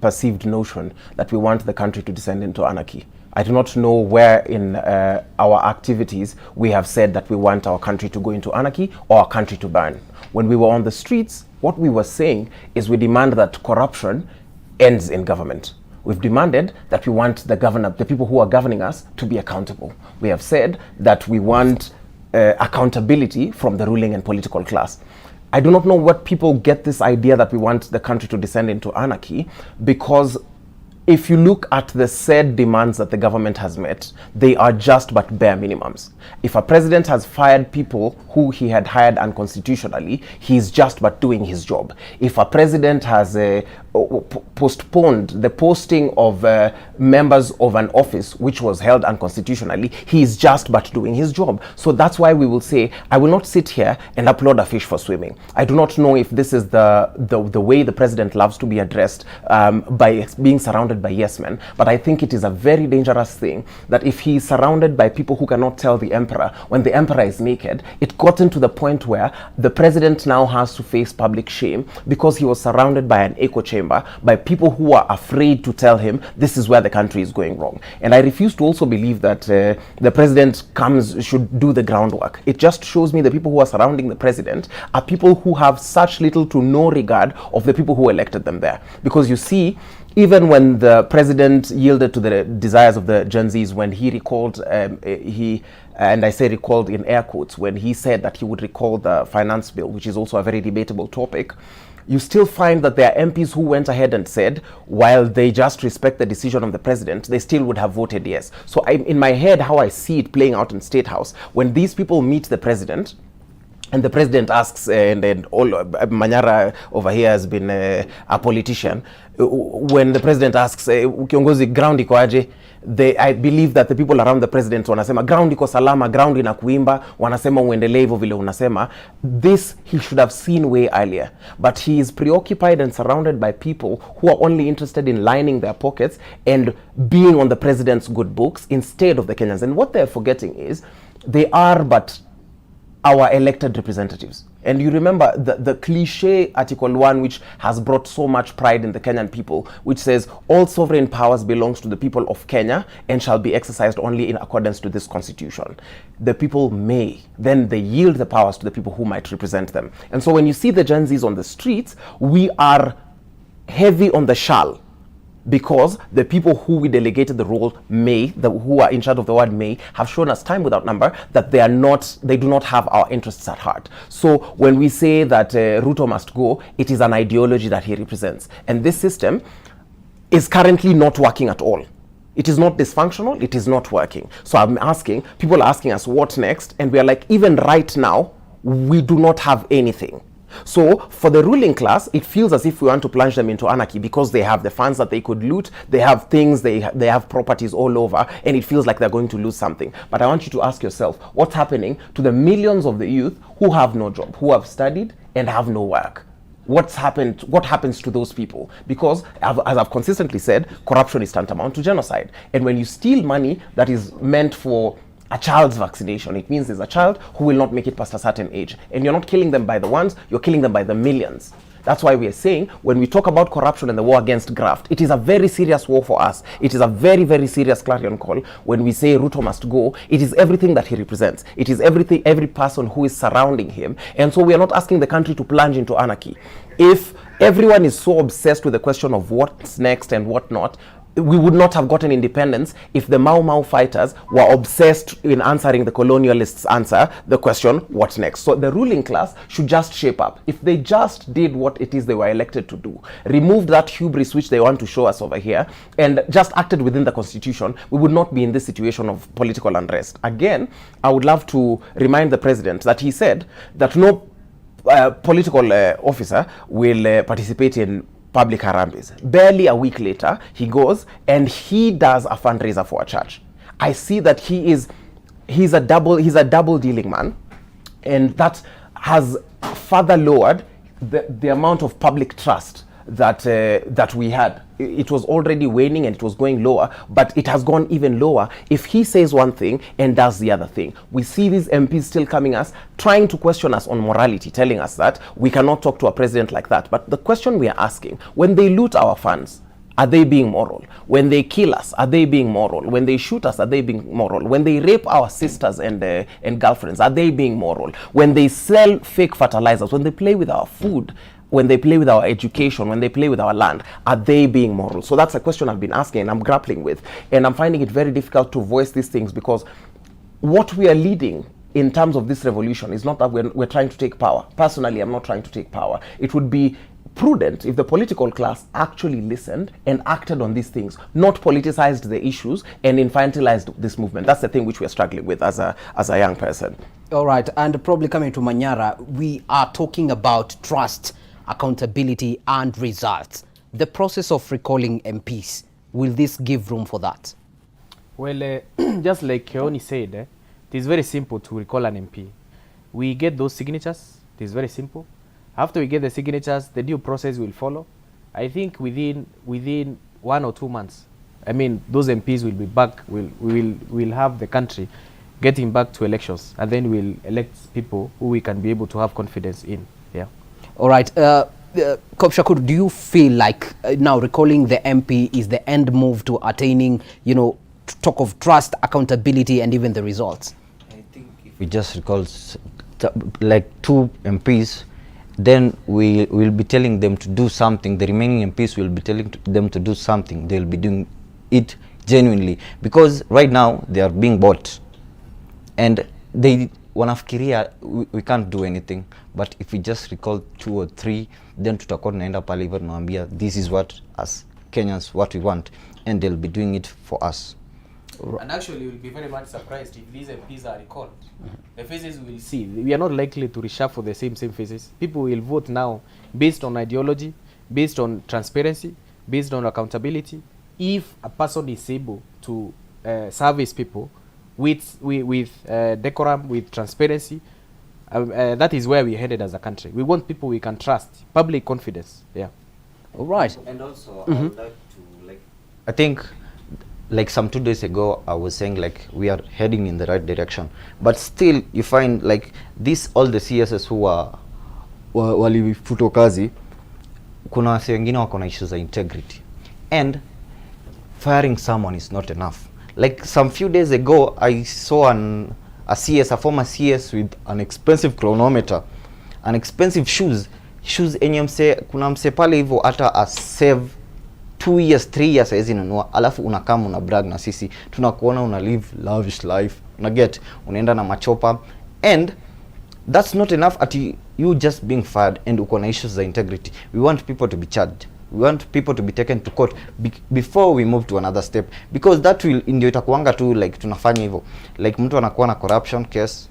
perceived notion that we want the country to descend into anarchy. I do not know where in our activities we have said that we want our country to go into anarchy or our country to burn. When we were on the streets, what we were saying is we demand that corruption ends in government. We've demanded that we want the people who are governing us to be accountable. We have said that we want accountability from the ruling and political class. I do not know what people get this idea that we want the country to descend into anarchy, because if you look at the said demands that the government has met, they are just but bare minimums. If a president has fired people who he had hired unconstitutionally, he's just but doing his job. If a president has postponed the posting of members of an office which was held unconstitutionally, he is just but doing his job. So that's why we will say, I will not sit here and applaud a fish for swimming. I do not know if this is the way the president loves to be addressed by being surrounded by yes men, but I think it is a very dangerous thing that if he is surrounded by people who cannot tell the emperor when the emperor is naked, it gotten to the point where the president now has to face public shame because he was surrounded by an echo chamber, by people who are afraid to tell him this is where the country is going wrong. And I refuse to also believe that the president should do the groundwork. It just shows me the people who are surrounding the president are people who have such little to no regard of the people who elected them there. Because you see, even when the president yielded to the desires of the Gen Zs, when he recalled, and I say recalled in air quotes, when he said that he would recall the finance bill, which is also a very debatable topic, you still find that there are MPs who went ahead and said, while they just respect the decision of the president, they still would have voted yes. So in my head, how I see it playing out in State House, when these people meet the president, and the president asks, and all Manyara over here has been a politician. When the president asks, kiongozi ground iko aje? I believe that the people around the president wanasema ground iko salama, ground inakuimba, wanasema uendelee hivyo vile unasema. This he should have seen way earlier, but he is preoccupied and surrounded by people who are only interested in lining their pockets and being on the president's good books instead of the Kenyans. And what they're forgetting is they are but our elected representatives. And you remember the cliche Article 1, which has brought so much pride in the Kenyan people, which says all sovereign powers belongs to the people of Kenya and shall be exercised only in accordance to this constitution. The people may, then they yield the powers to the people who might represent them. And so when you see the Gen Zs on the streets, we are heavy on the shall, because the people who we delegated the role who are in charge of the word may, have shown us time without number that they do not have our interests at heart. So when we say that Ruto must go, it is an ideology that he represents. And this system is currently not working at all. It is not dysfunctional, it is not working. So people are asking us what next, and we are like, even right now, we do not have anything. So for the ruling class, it feels as if we want to plunge them into anarchy because they have the funds that they could loot, they have things, they have properties all over, and it feels like they're going to lose something. But I want you to ask yourself, what's happening to the millions of the youth who have no job, who have studied and have no work? What happens to those people? Because as I've consistently said, corruption is tantamount to genocide. And when you steal money that is meant for a child's vaccination, it means there's a child who will not make it past a certain age. And you're not killing them by the ones, you're killing them by the millions. That's why we are saying, when we talk about corruption and the war against graft, it is a very serious war for us. It is a very, very serious clarion call. When we say Ruto must go, it is everything that he represents. It is everything, every person who is surrounding him. And so we are not asking the country to plunge into anarchy. If everyone is so obsessed with the question of what's next and what not, we would not have gotten independence if the Mau Mau fighters were obsessed in answering the colonialists' answer, the question, what next? So the ruling class should just shape up. If they just did what it is they were elected to do, removed that hubris which they want to show us over here, and just acted within the constitution, we would not be in this situation of political unrest. Again, I would love to remind the president that he said that no political officer will participate in public harambes. Barely a week later, he goes and he does a fundraiser for a church. I see that he's a double dealing man, and that has further lowered the amount of public trust that we had. It was already waning and it was going lower, but it has gone even lower if he says one thing and does the other thing. We see these MPs still coming us, trying to question us on morality, telling us that we cannot talk to a president like that. But the question we are asking, when they loot our funds, are they being moral? When they kill us, are they being moral? When they shoot us, are they being moral? When they rape our sisters and girlfriends, are they being moral? When they sell fake fertilizers, when they play with our food, when they play with our education, when they play with our land, are they being moral? So that's a question I've been asking and I'm grappling with. And I'm finding it very difficult to voice these things because what we are leading in terms of this revolution is not that we're trying to take power. Personally, I'm not trying to take power. It would be prudent if the political class actually listened and acted on these things, not politicized the issues and infantilized this movement. That's the thing which we're struggling with as a young person. All right, and probably coming to Manyara, we are talking about trust, accountability and results. The process of recalling MPs, will this give room for that? Well, just like Keoni said, it is very simple to recall an MP. We get those signatures, it is very simple. After we get the signatures, the due process will follow. I think within 1 or 2 months, I mean, those MPs will be back, we'll have the country getting back to elections, and then we'll elect people who we can be able to have confidence in. Yeah. All right. Kop Shakur, do you feel like now recalling the MP is the end move to attaining, talk of trust, accountability, and even the results? I think if we just recall like 2 MPs, then we will be telling them to do something. The remaining MPs will be telling them to do something. They'll be doing it genuinely, because right now they are being bought and they wanafikiria we can't do anything. But if we just recall 2 or 3, then tutakuwa tunaenda pale hivyo tunawaambia this is what as Kenyans what we want, and they'll be doing it for us. And actually, you'll be very much surprised if these MPs are recalled. The faces we will see, we are not likely to reshuffle the same faces. People will vote now based on ideology, based on transparency, based on accountability. If a person is able to service people with decorum, with transparency, that is where we're headed as a country. We want people we can trust, public confidence. Yeah. All right. And also, I would like to I think, like some 2 days ago, I was saying like we are heading in the right direction, but still you find like this all the CSS who are walifutwa kazi, kuna wase wengine wako na issues of integrity, and firing someone is not enough. Like some few days ago, I saw a former CS with an expensive chronometer, an expensive shoes enye kuna mse pale hivyo hata a save 2 years 3 years hawezi nunua, alafu unakama una brag na sisi tunakuona una live lavish life, una get unaenda na machopa, and that's not enough at you just being fired and uko na issues za integrity. We want people to be charged, we want people to be taken to court before we move to another step, because that will ndio itakuanga tu like tunafanya hivyo, like mtu anakuwa na corruption case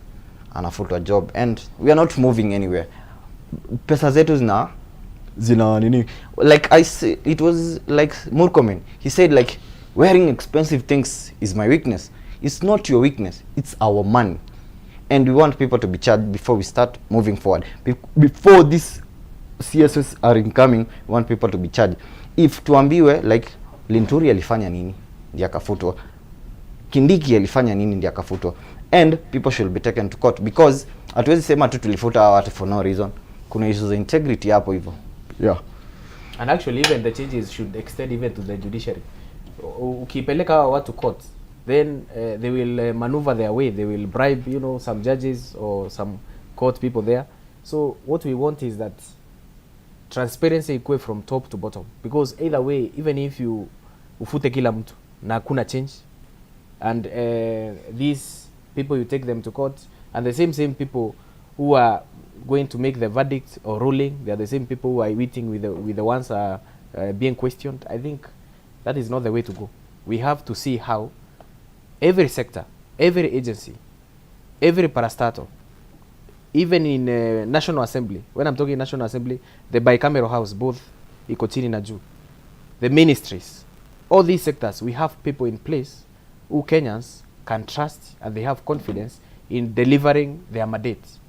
anafutwa job and we are not moving anywhere. Pesa zetu zina nini, like I say, it was like Murkomen, he said like wearing expensive things is my weakness. It's not your weakness, it's our money, and we want people to be charged before we start moving forward. Before this CSS are incoming, we want people to be charged. If tuambiwe like Linturi alifanya nini ndiye akafutwa, Kindiki alifanya nini ndiye akafutwa, and people should be taken to court, because hatuwezi sema tu tulifuta watu for no reason. Kuna issues of integrity hapo hivyo. Yeah. And actually even the changes should extend even to the judiciary. Ukipeleka watu court, then they will maneuver their way, they will bribe, you know, some judges or some court people there. So what we want is that transparency ikue from top to bottom, because either way, even if you ufute kila mtu na kuna change, and these people you take them to court, and the same people who are going to make the verdict or ruling, they are the same people who are waiting with the ones being questioned. I think that is not the way to go. We have to see how every sector, every agency, every parastatal, even in National Assembly, when I'm talking National Assembly, the bicameral house, both iko chini na juu, the ministries, all these sectors, we have people in place who Kenyans can trust and they have confidence in delivering their mandates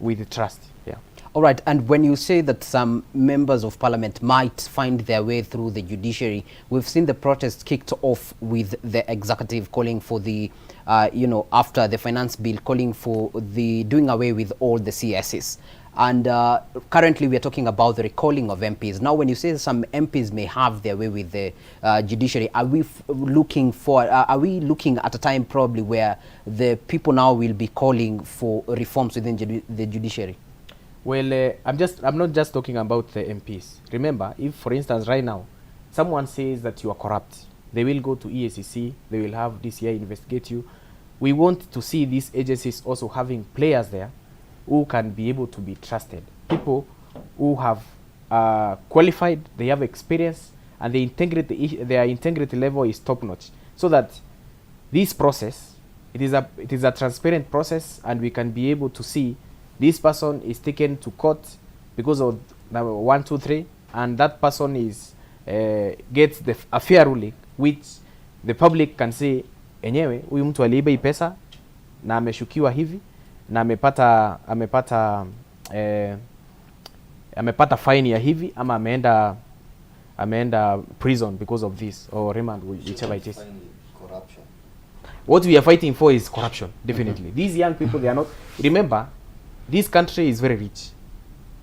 with trust. Yeah. All right, and when you say that some members of parliament might find their way through the judiciary, we've seen the protest kicked off with the executive calling for the, after the finance bill, calling for the doing away with all the CSs. And currently we are talking about the recalling of MPs. Now, when you say some MPs may have their way with the judiciary, are we looking at a time probably where the people now will be calling for reforms within the judiciary? Well, I'm not just talking about the MPs. Remember, if for instance right now someone says that you are corrupt, they will go to EACC, they will have DCI investigate you. We want to see these agencies also having players there who can be able to be trusted, people who have qualified, they have experience, and their integrity level is top notch, so that this process, it is a transparent process, and we can be able to see this person is taken to court because of 1, 2, 3, and that person is gets a fair ruling, which the public can say, enyewe huyu mtu aliiba hii pesa na ameshukiwa hivi na amepata fine ya hivi, ama ameenda prison because of this, or remand, whichever it is. Corruption. What we are fighting for is corruption, definitely. These young people, they are not, remember, this country is very rich.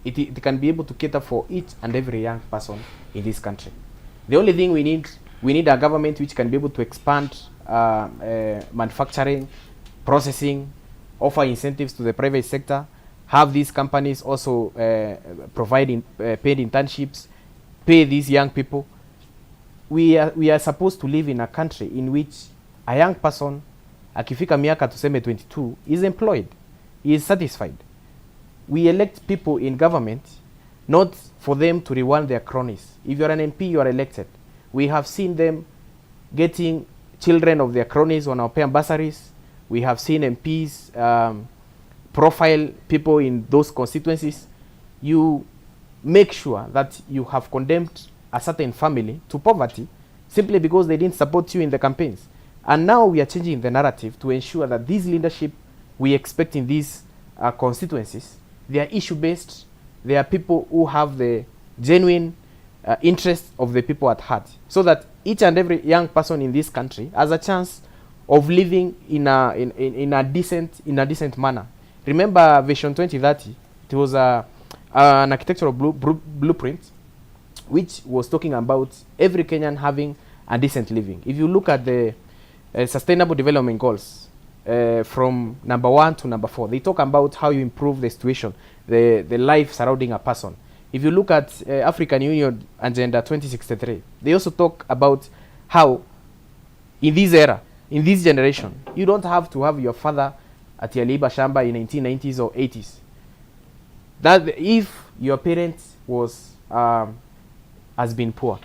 It can be able to cater for each and every young person in this country. The only thing we need a government which can be able to expand manufacturing, processing, offer incentives to the private sector, have these companies also providing paid internships, pay these young people. We are supposed to live in a country in which a young person, akifika miaka tuseme 22, is employed, he is satisfied. We elect people in government not for them to reward their cronies. If you are an MP, you are elected. We have seen them getting children of their cronies wanawapea bursaries. We have seen MPs profile people in those constituencies. You make sure that you have condemned a certain family to poverty simply because they didn't support you in the campaigns. And now we are changing the narrative to ensure that this leadership we expect in these constituencies, they are issue-based. They are people who have the genuine interest of the people at heart, so that each and every young person in this country has a chance of living in a decent manner. Remember Vision 2030, it was an architectural blueprint which was talking about every Kenyan having a decent living. If you look at the Sustainable Development Goals, from number 1 to number 4, they talk about how you improve the situation, the life surrounding a person. If you look at African Union Agenda 2063, they also talk about how in this era, in this generation, you don't have to have your father at Yaliba Shamba in 1990s or 80s. That if your parent was has been poor,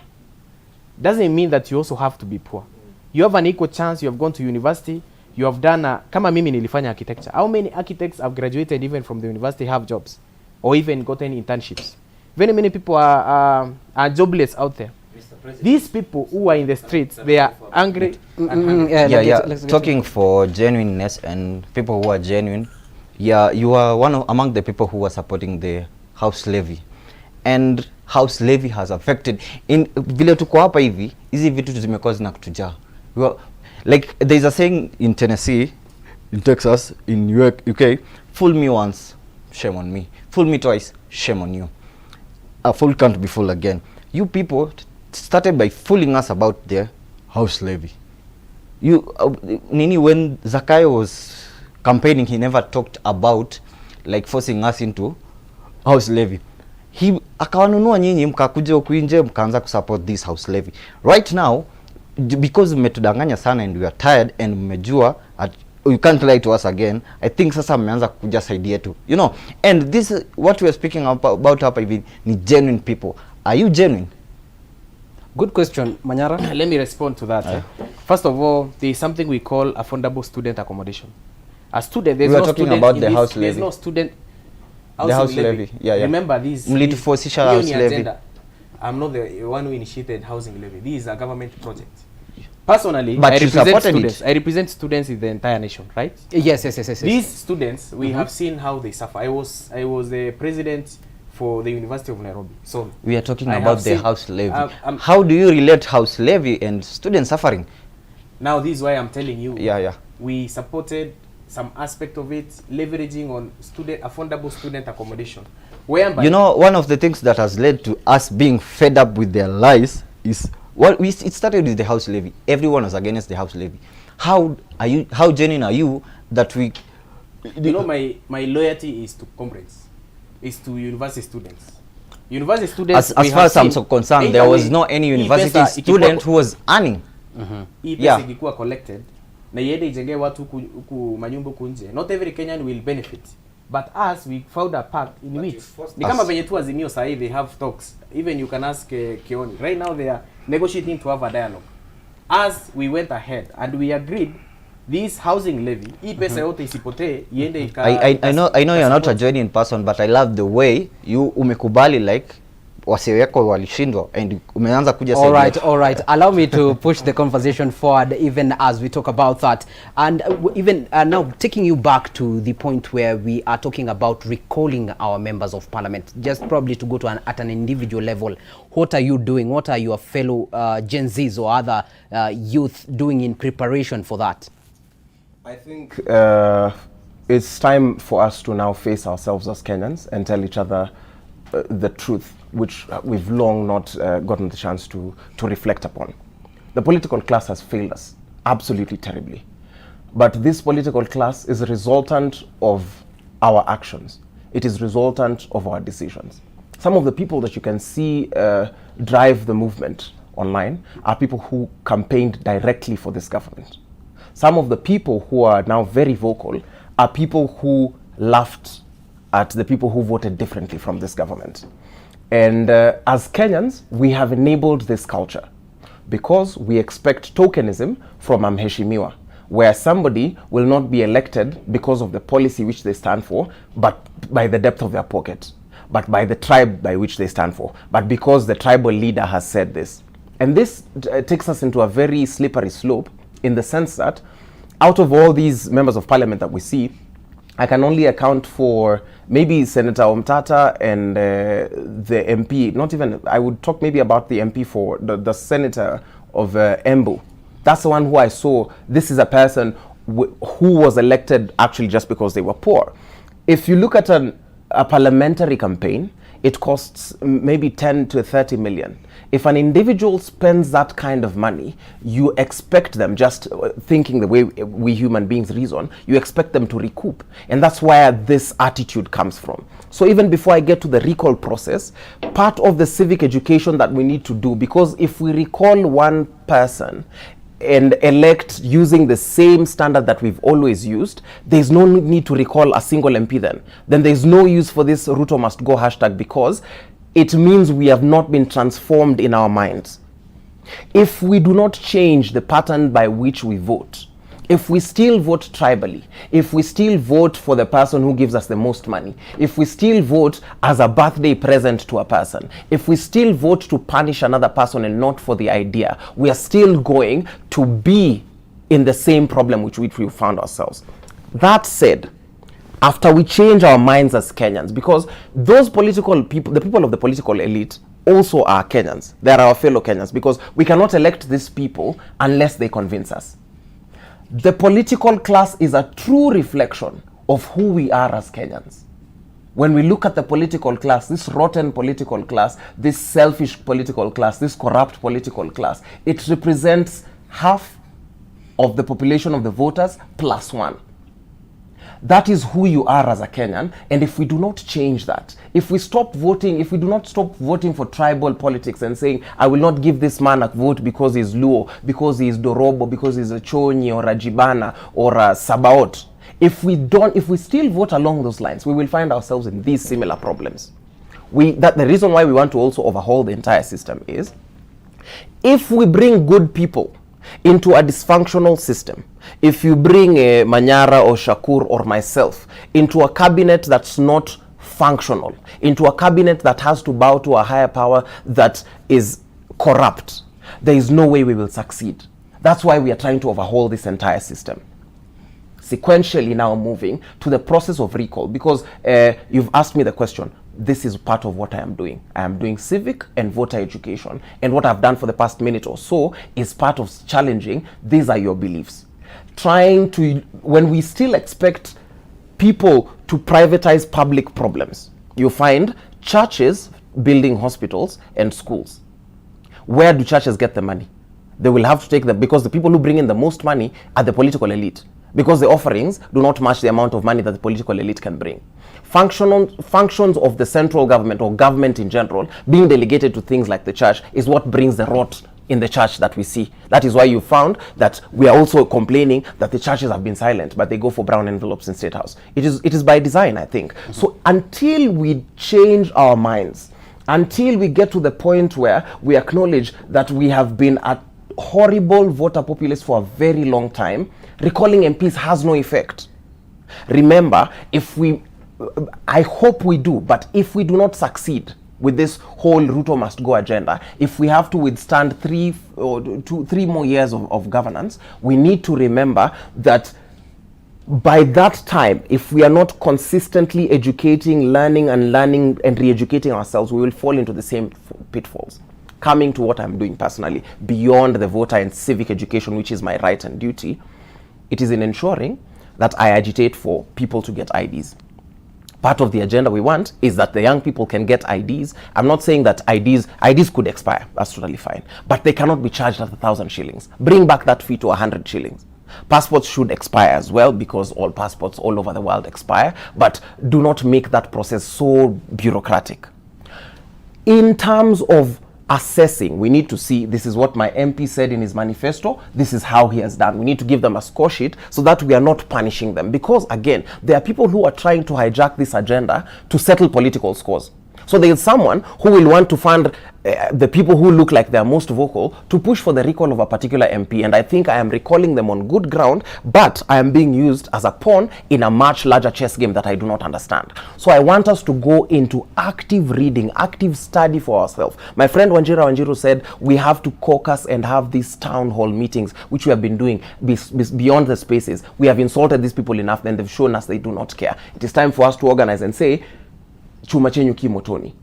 doesn't mean that you also have to be poor. You have an equal chance. You have gone to university. You have done kama mimi nilifanya architecture. How many architects have graduated even from the university have jobs or even gotten internships? Very many people are jobless out there. These people who are in the streets, they are angry. Talking for genuineness and people who are genuine, you are among the people who are supporting the house levy, and house levy has affected in vile tuko hapa hivi, hizi vitu zimekuwa zinakutujaa. Like there's a saying in Tennessee, in Texas, in UK, fool me once, shame on me. Fool me twice, shame on you. A fool can't be fooled again. You people started by fooling us about the house levy. Nini, when Zakayo was campaigning, he never talked about like forcing us into house levy. He akawanunua nyinyi mkakuja huku nje mkaanza kusupport this house levy. Right now, because mmetudanganya sana and we are tired and mmejua you can't lie to us again, I think sasa mmeanza kuja side yetu, you know. And this what we are speaking about hapa hivi ni genuine people. Are you genuine? Good question, Manyara. Let me respond to that. First of all, there is something we call affordable student accommodation. A student, there's we are no talking student about in the this, house there's levy. no student The house levy. Yeah. Remember these. Mlituforcisha house levy. Agenda. I'm not the one who initiated housing levy. This is a government project. Personally, but I represent students. I represent students in the entire nation, right? Yes. These students, we have seen how they suffer. I was the president for the University of Nairobi. So we are talking about the house levy. How do you relate house levy and student suffering? Now this is why I'm telling you. Yeah. We supported some aspect of it, leveraging on affordable student accommodation. Whereby, you know, one of the things that has led to us being fed up with their lies is it started with the house levy. Everyone was against the house levy. How genuine are you that we? You know, my loyalty is to comrades, is to university students. University students. As far as I'm so concerned, there was no any university student who was earning. Ikikuwa collected na iende ijengee watu huku manyumba huku nje. Not every Kenyan will benefit, but us, we found a path in which ni kama venye tu Azimio sahi, they have talks. Even you can ask Kioni. Right now they are negotiating to have a dialogue. As we went ahead and we agreed this housing levy, hii pesa yote isipotee iende ika. I know you're not a genuine person, but I love the way you umekubali like wase wako walishindwa and umeanza kuja side. All right. Allow me to push the conversation forward even as we talk about that. And even now taking you back to the point where we are talking about recalling our members of parliament, just probably to go to at an individual level. What are you doing? What are your fellow Gen Zs or other youth doing in preparation for that? I think it's time for us to now face ourselves as Kenyans and tell each other the truth, which we've long not gotten the chance to reflect upon. The political class has failed us absolutely terribly. But this political class is a resultant of our actions. It is resultant of our decisions. Some of the people that you can see drive the movement online are people who campaigned directly for this government. Some of the people who are now very vocal are people who laughed at the people who voted differently from this government. And as Kenyans, we have enabled this culture Because we expect tokenism from Mheshimiwa, where somebody will not be elected because of the policy which they stand for, but by the depth of their pocket, but by the tribe by which they stand for, but because the tribal leader has said this. And this takes us into a very slippery slope, in the sense that out of all these members of parliament that we see, I can only account for maybe Senator Omtata and the MP, not even, I would talk maybe about the MP for the senator of Embu. That's the one who I saw, this is a person who was elected actually just because they were poor. If you look at a parliamentary campaign, it costs maybe 10 to 30 million. If an individual spends that kind of money, you expect them, just thinking the way we human beings reason, you expect them to recoup. And that's where this attitude comes from. So even before I get to the recall process, part of the civic education that we need to do, because if we recall one person and elect using the same standard that we've always used, there's no need to recall a single MP then. Then there's no use for this Ruto must go hashtag, because it means we have not been transformed in our minds. If we do not change the pattern by which we vote, if we still vote tribally, if we still vote for the person who gives us the most money, if we still vote as a birthday present to a person, if we still vote to punish another person and not for the idea, we are still going to be in the same problem which we found ourselves. That said, after we change our minds as Kenyans, because those political people, the people of the political elite, also are Kenyans. They are our fellow Kenyans, because we cannot elect these people unless they convince us. The political class is a true reflection of who we are as Kenyans. When we look at the political class, this rotten political class, this selfish political class, this corrupt political class, it represents half of the population of the voters plus one. That is who you are as a Kenyan, and if we do not change that, if we stop voting, if we do not stop voting for tribal politics and saying, I will not give this man a vote because he's Luo, because he's Dorobo, because he's a Chonyi or a Jibana or a Sabaot, if we still vote along those lines, we will find ourselves in these similar problems. The reason why we want to also overhaul the entire system is, if we bring good people into a dysfunctional system, if you bring Manyara or Shakur or myself into a cabinet that's not functional, into a cabinet that has to bow to a higher power that is corrupt, there is no way we will succeed. That's why we are trying to overhaul this entire system. Sequentially now moving to the process of recall, because you've asked me the question. This is part of what I am doing. I am doing civic and voter education. And what I've done for the past minute or so is part of challenging, these are your beliefs. Trying to, when we still expect people to privatize public problems, you find churches building hospitals and schools. Where do churches get the money? They will have to take them, because the people who bring in the most money are the political elite, because the offerings do not match the amount of money that the political elite can bring. Functions of the central government or government in general being delegated to things like the church is what brings the rot in the church that we see. That is why you found that we are also complaining that the churches have been silent, but they go for brown envelopes in State House. It is by design, I think. So until we change our minds, until we get to the point where we acknowledge that we have been a horrible voter populace for a very long time, recalling MPs has no effect. Remember, I hope we do, but if we do not succeed with this whole Ruto must go agenda, if we have to withstand 3 more years of governance, we need to remember that by that time, if we are not consistently educating, learning and re-educating ourselves, we will fall into the same pitfalls. Coming to what I'm doing personally, beyond the voter and civic education, which is my right and duty, it is in ensuring that I agitate for people to get IDs. Part of the agenda we want is that the young people can get IDs. I'm not saying that IDs could expire, that's totally fine, but they cannot be charged at 1,000 shillings. Bring back that fee to 100 shillings. Passports should expire as well, because all passports all over the world expire, but do not make that process so bureaucratic. In terms of assessing, we need to see, this is what my MP said in his manifesto, this is how he has done. We need to give them a score sheet so that we are not punishing them, because again, there are people who are trying to hijack this agenda to settle political scores. So there is someone who will want to fund the people who look like they are most vocal to push for the recall of a particular MP, and I think I am recalling them on good ground, but I am being used as a pawn in a much larger chess game that I do not understand. So I want us to go into active reading, active study for ourselves. My friend Wanjiru said we have to caucus and have these town hall meetings, which we have been doing beyond the spaces. We have insulted these people enough, and they've shown us they do not care. It is time for us to organize and say, chuma chenyu ki motoni.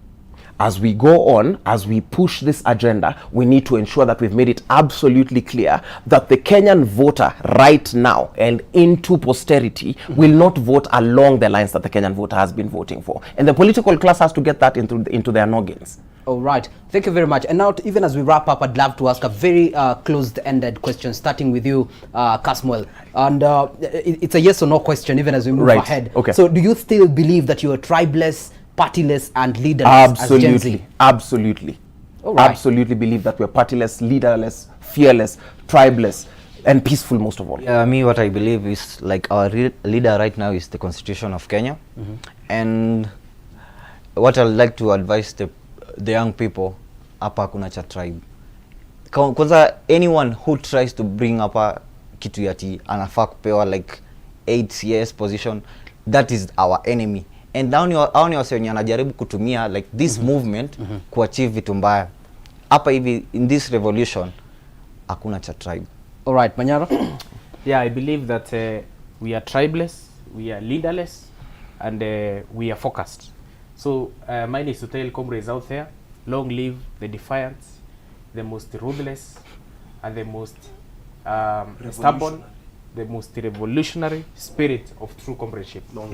As we go on, as we push this agenda, we need to ensure that we've made it absolutely clear that the Kenyan voter right now and into posterity will not vote along the lines that the Kenyan voter has been voting for. And the political class has to get that into their noggins. All right. Thank you very much. And now, even as we wrap up, I'd love to ask a very closed-ended question, starting with you, Kasmuel. And it's a yes or no question, even as we move ahead. Okay. So do you still believe that you are tribeless, partyless, and leaderless as Gen Z? Absolutely. All right. Absolutely believe that we're partyless, leaderless, fearless, tribeless, and peaceful most of all. Yeah, me, what I believe is, like, our leader right now is the Constitution of Kenya. And what I'd like to advise the young people, hapa kuna cha tribe. Kwanza, anyone who tries to bring hapa kitu yati anafaa kupewa like 8 years position, that is our enemy. And down ni wase wenye anajaribu kutumia like this movement kuachieve vitu mbaya. Hapa hivi in this revolution hakuna cha tribe. All right, Manyara? Yeah, I believe that we are tribeless, we are leaderless, and we are focused. So mine is to tell comrades out there, long live the defiant, the most ruthless, and the most stubborn, the most revolutionary spirit of true comradeship. Long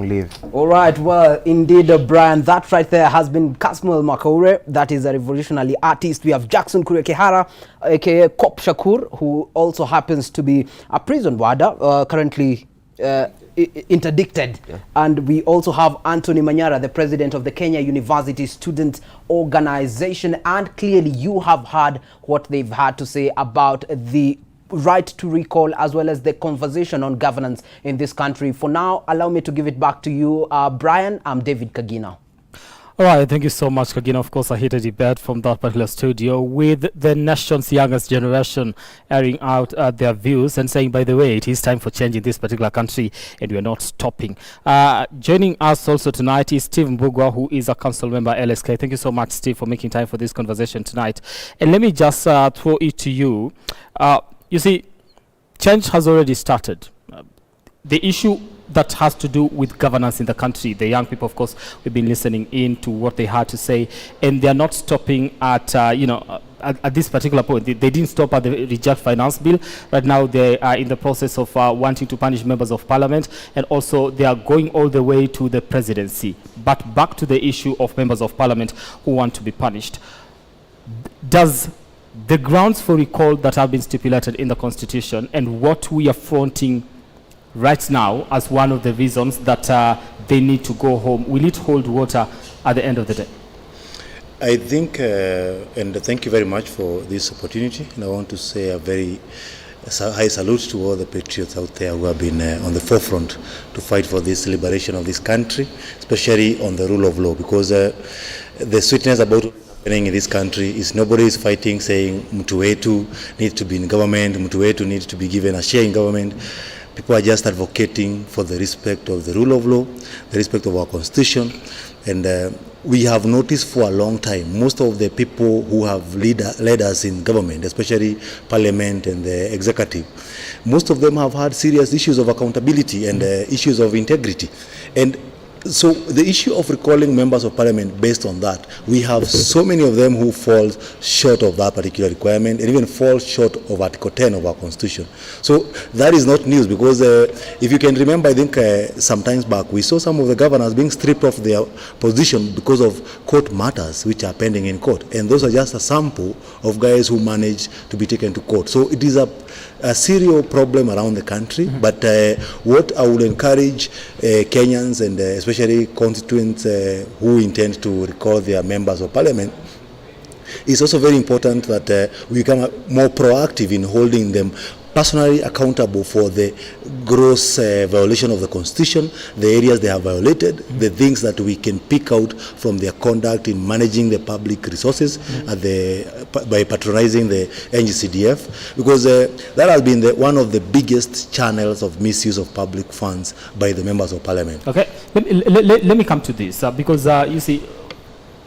live. All right, well, indeed, Brian, that right there has been Kasmuel Makaure. That is a revolutionary artist. We have Jackson Kurekehara, aka Kop Shakur, who also happens to be a prison warder, currently interdicted. Yeah. And we also have Anthony Manyara, the president of the Kenya University Student Organization. And clearly you have heard what they've had to say about the right to recall as well as the conversation on governance in this country. For now, allow me to give it back to you, Brian. I'm David Kagina. All right, thank you so much, Kagina. Of course, I hit a debate from that particular studio with the nation's youngest generation airing out their views and saying, by the way, it is time for change in this particular country and we're not stopping. Joining us also tonight is Steve Mbugwa, who is a council member LSK. Thank you so much, Steve, for making time for this conversation tonight. And let me just throw it to you. You see, change has already started. The issue that has to do with governance in the country, the young people, of course, we've been listening in to what they had to say, and they're not stopping at, at this particular point. They didn't stop at the reject finance bill. Right now, they are in the process of wanting to punish members of parliament, and also they are going all the way to the presidency. But back to the issue of members of parliament who want to be punished. Does the grounds for recall that have been stipulated in the Constitution and what we are fronting right now as one of the reasons that they need to go home, will it hold water at the end of the day? I think, and thank you very much for this opportunity, and I want to say a very high salute to all the patriots out there who have been on the forefront to fight for this liberation of this country, especially on the rule of law, because the sweetness about happening in this country is nobody is fighting saying mtu wetu needs to be in government, mtu wetu needs to be given a share in government. People are just advocating for the respect of the rule of law, the respect of our constitution, and we have noticed for a long time most of the people who have led us in government, especially parliament and the executive, most of them have had serious issues of accountability and issues of integrity. And so the issue of recalling members of parliament based on that, we have so many of them who fall short of that particular requirement and even fall short of Article 10 of our constitution. So that is not news, because if you can remember, I think sometimes back we saw some of the governors being stripped of their position because of court matters which are pending in court, and those are just a sample of guys who managed to be taken to court. So it is a serious problem around the country, but what I would encourage Kenyans and especially constituents who intend to recall their members of parliament, it's also very important that we become more proactive in holding them personally accountable for the gross violation of the Constitution, the areas they have violated, the things that we can pick out from their conduct in managing the public resources by patronizing the NGCDF, because that has been one of the biggest channels of misuse of public funds by the members of parliament. Okay, let me come to this because you see,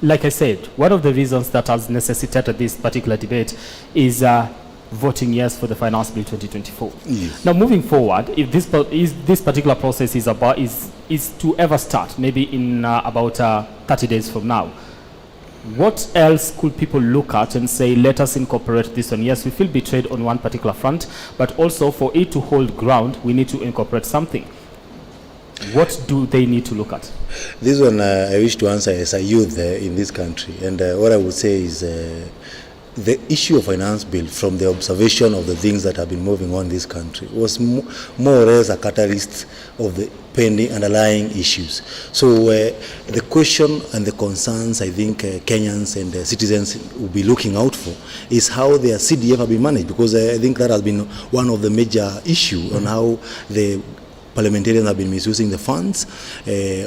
like I said, one of the reasons that has necessitated this particular debate is voting yes for the Finance Bill 2024. Yes. Now, moving forward, if this particular process is to ever start, maybe in about 30 days from now, what else could people look at and say, let us incorporate this one? Yes, we feel betrayed on one particular front, but also for it to hold ground, we need to incorporate something. What do they need to look at? This one I wish to answer as a youth in this country, and what I would say is the issue of finance bill, from the observation of the things that have been moving on in this country, was more or less a catalyst of the pending underlying issues. So the question and the concerns I think Kenyans and citizens will be looking out for is how their CDF have been managed, because I think that has been one of the major issues on how the parliamentarians have been misusing the funds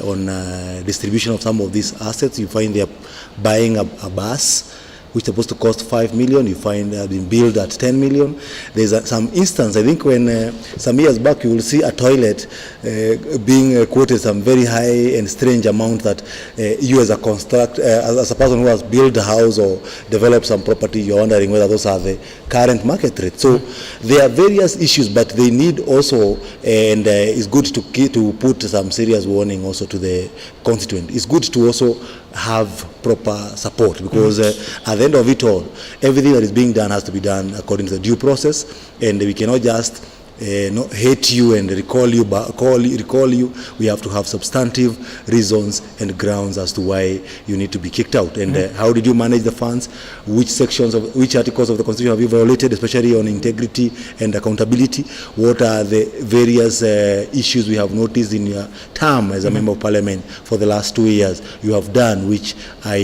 on distribution of some of these assets. You find they are buying a bus which is supposed to cost 5 million, you find they have been billed at 10 million. There's some instance, I think when some years back you will see a toilet being quoted some very high and strange amount that you as a as a person who has built a house or developed some property, you're wondering whether those are the current market rates. So there are various issues, but they need also, and it's good to put some serious warning also to the constituent. It's good to also have proper support, because at the end of it all, everything that is being done has to be done according to the due process, and we cannot just not hate you and recall you. We have to have substantive reasons and grounds as to why you need to be kicked out. And how did you manage the funds? Which articles of the Constitution have you violated, especially on integrity and accountability? What are the various issues we have noticed in your term as a member of parliament for the last 2 years you have done, which are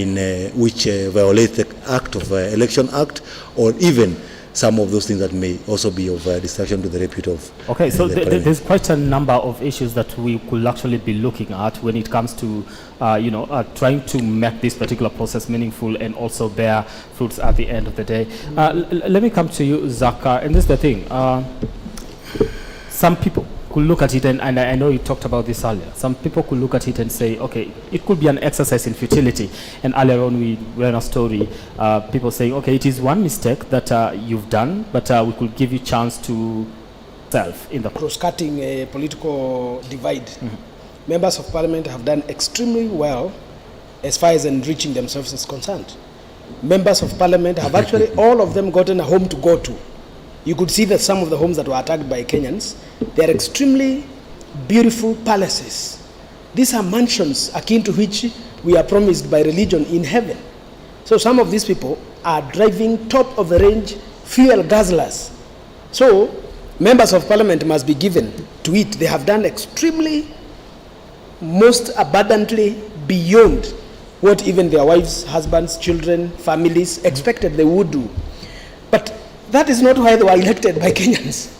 which violate the Act of Election Act, or even some of those things that may also be of distraction to the repute of. Okay, so there's quite a number of issues that we could actually be looking at when it comes to, trying to make this particular process meaningful and also bear fruits at the end of the day. Let me come to you, Zaka, and this is the thing. Some people could look at it, and I know you talked about this earlier. Some people could look at it and say, okay, it could be an exercise in futility. And earlier on we ran a story, people saying, okay, it is one mistake that you've done, but we could give you a chance to self in the cross-cutting a political divide. Members of parliament have done extremely well as far as enriching themselves is concerned. Members of parliament have actually, all of them, gotten a home to go to. You could see that some of the homes that were attacked by Kenyans, they are extremely beautiful palaces. These are mansions akin to which we are promised by religion in heaven. So some of these people are driving top of the range fuel guzzlers. So members of parliament must be given to it. They have done extremely, most abundantly beyond what even their wives, husbands, children, families expected they would do. But that is not why they were elected by Kenyans.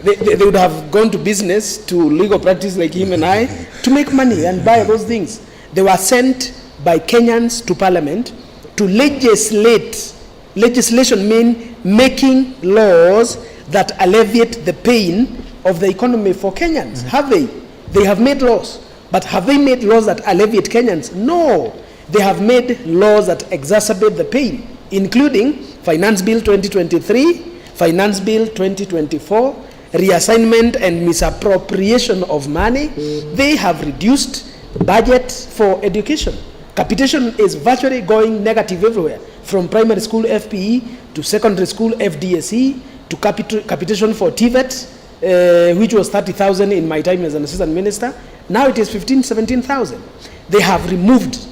They would have gone to business, to legal practice like him and I, to make money and buy those things. They were sent by Kenyans to parliament to legislate. Legislation means making laws that alleviate the pain of the economy for Kenyans. Have they? They have made laws. But have they made laws that alleviate Kenyans? No. They have made laws that exacerbate the pain, including Finance Bill 2023, Finance Bill 2024, reassignment and misappropriation of money. They have reduced budget for education. Capitation is virtually going negative everywhere, from primary school FPE to secondary school FDSE to capitation for TVET, which was 30,000 in my time as an assistant minister. Now it is 17,000. They have removed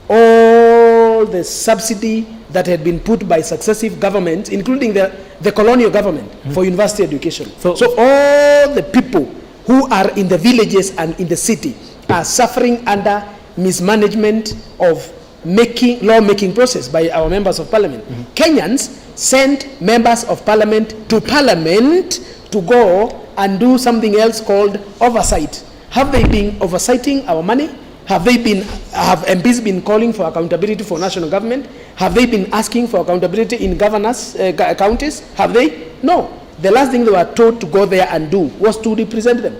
all the subsidy that had been put by successive governments, including the colonial government, for university education. So all the people who are in the villages and in the city are suffering under mismanagement of lawmaking process by our members of parliament. Kenyans sent members of parliament to parliament to go and do something else called oversight. Have they been oversighting our money? Have MPs been calling for accountability for national government? Have they been asking for accountability in governors, counties? Have they? No. The last thing they were told to go there and do was to represent them.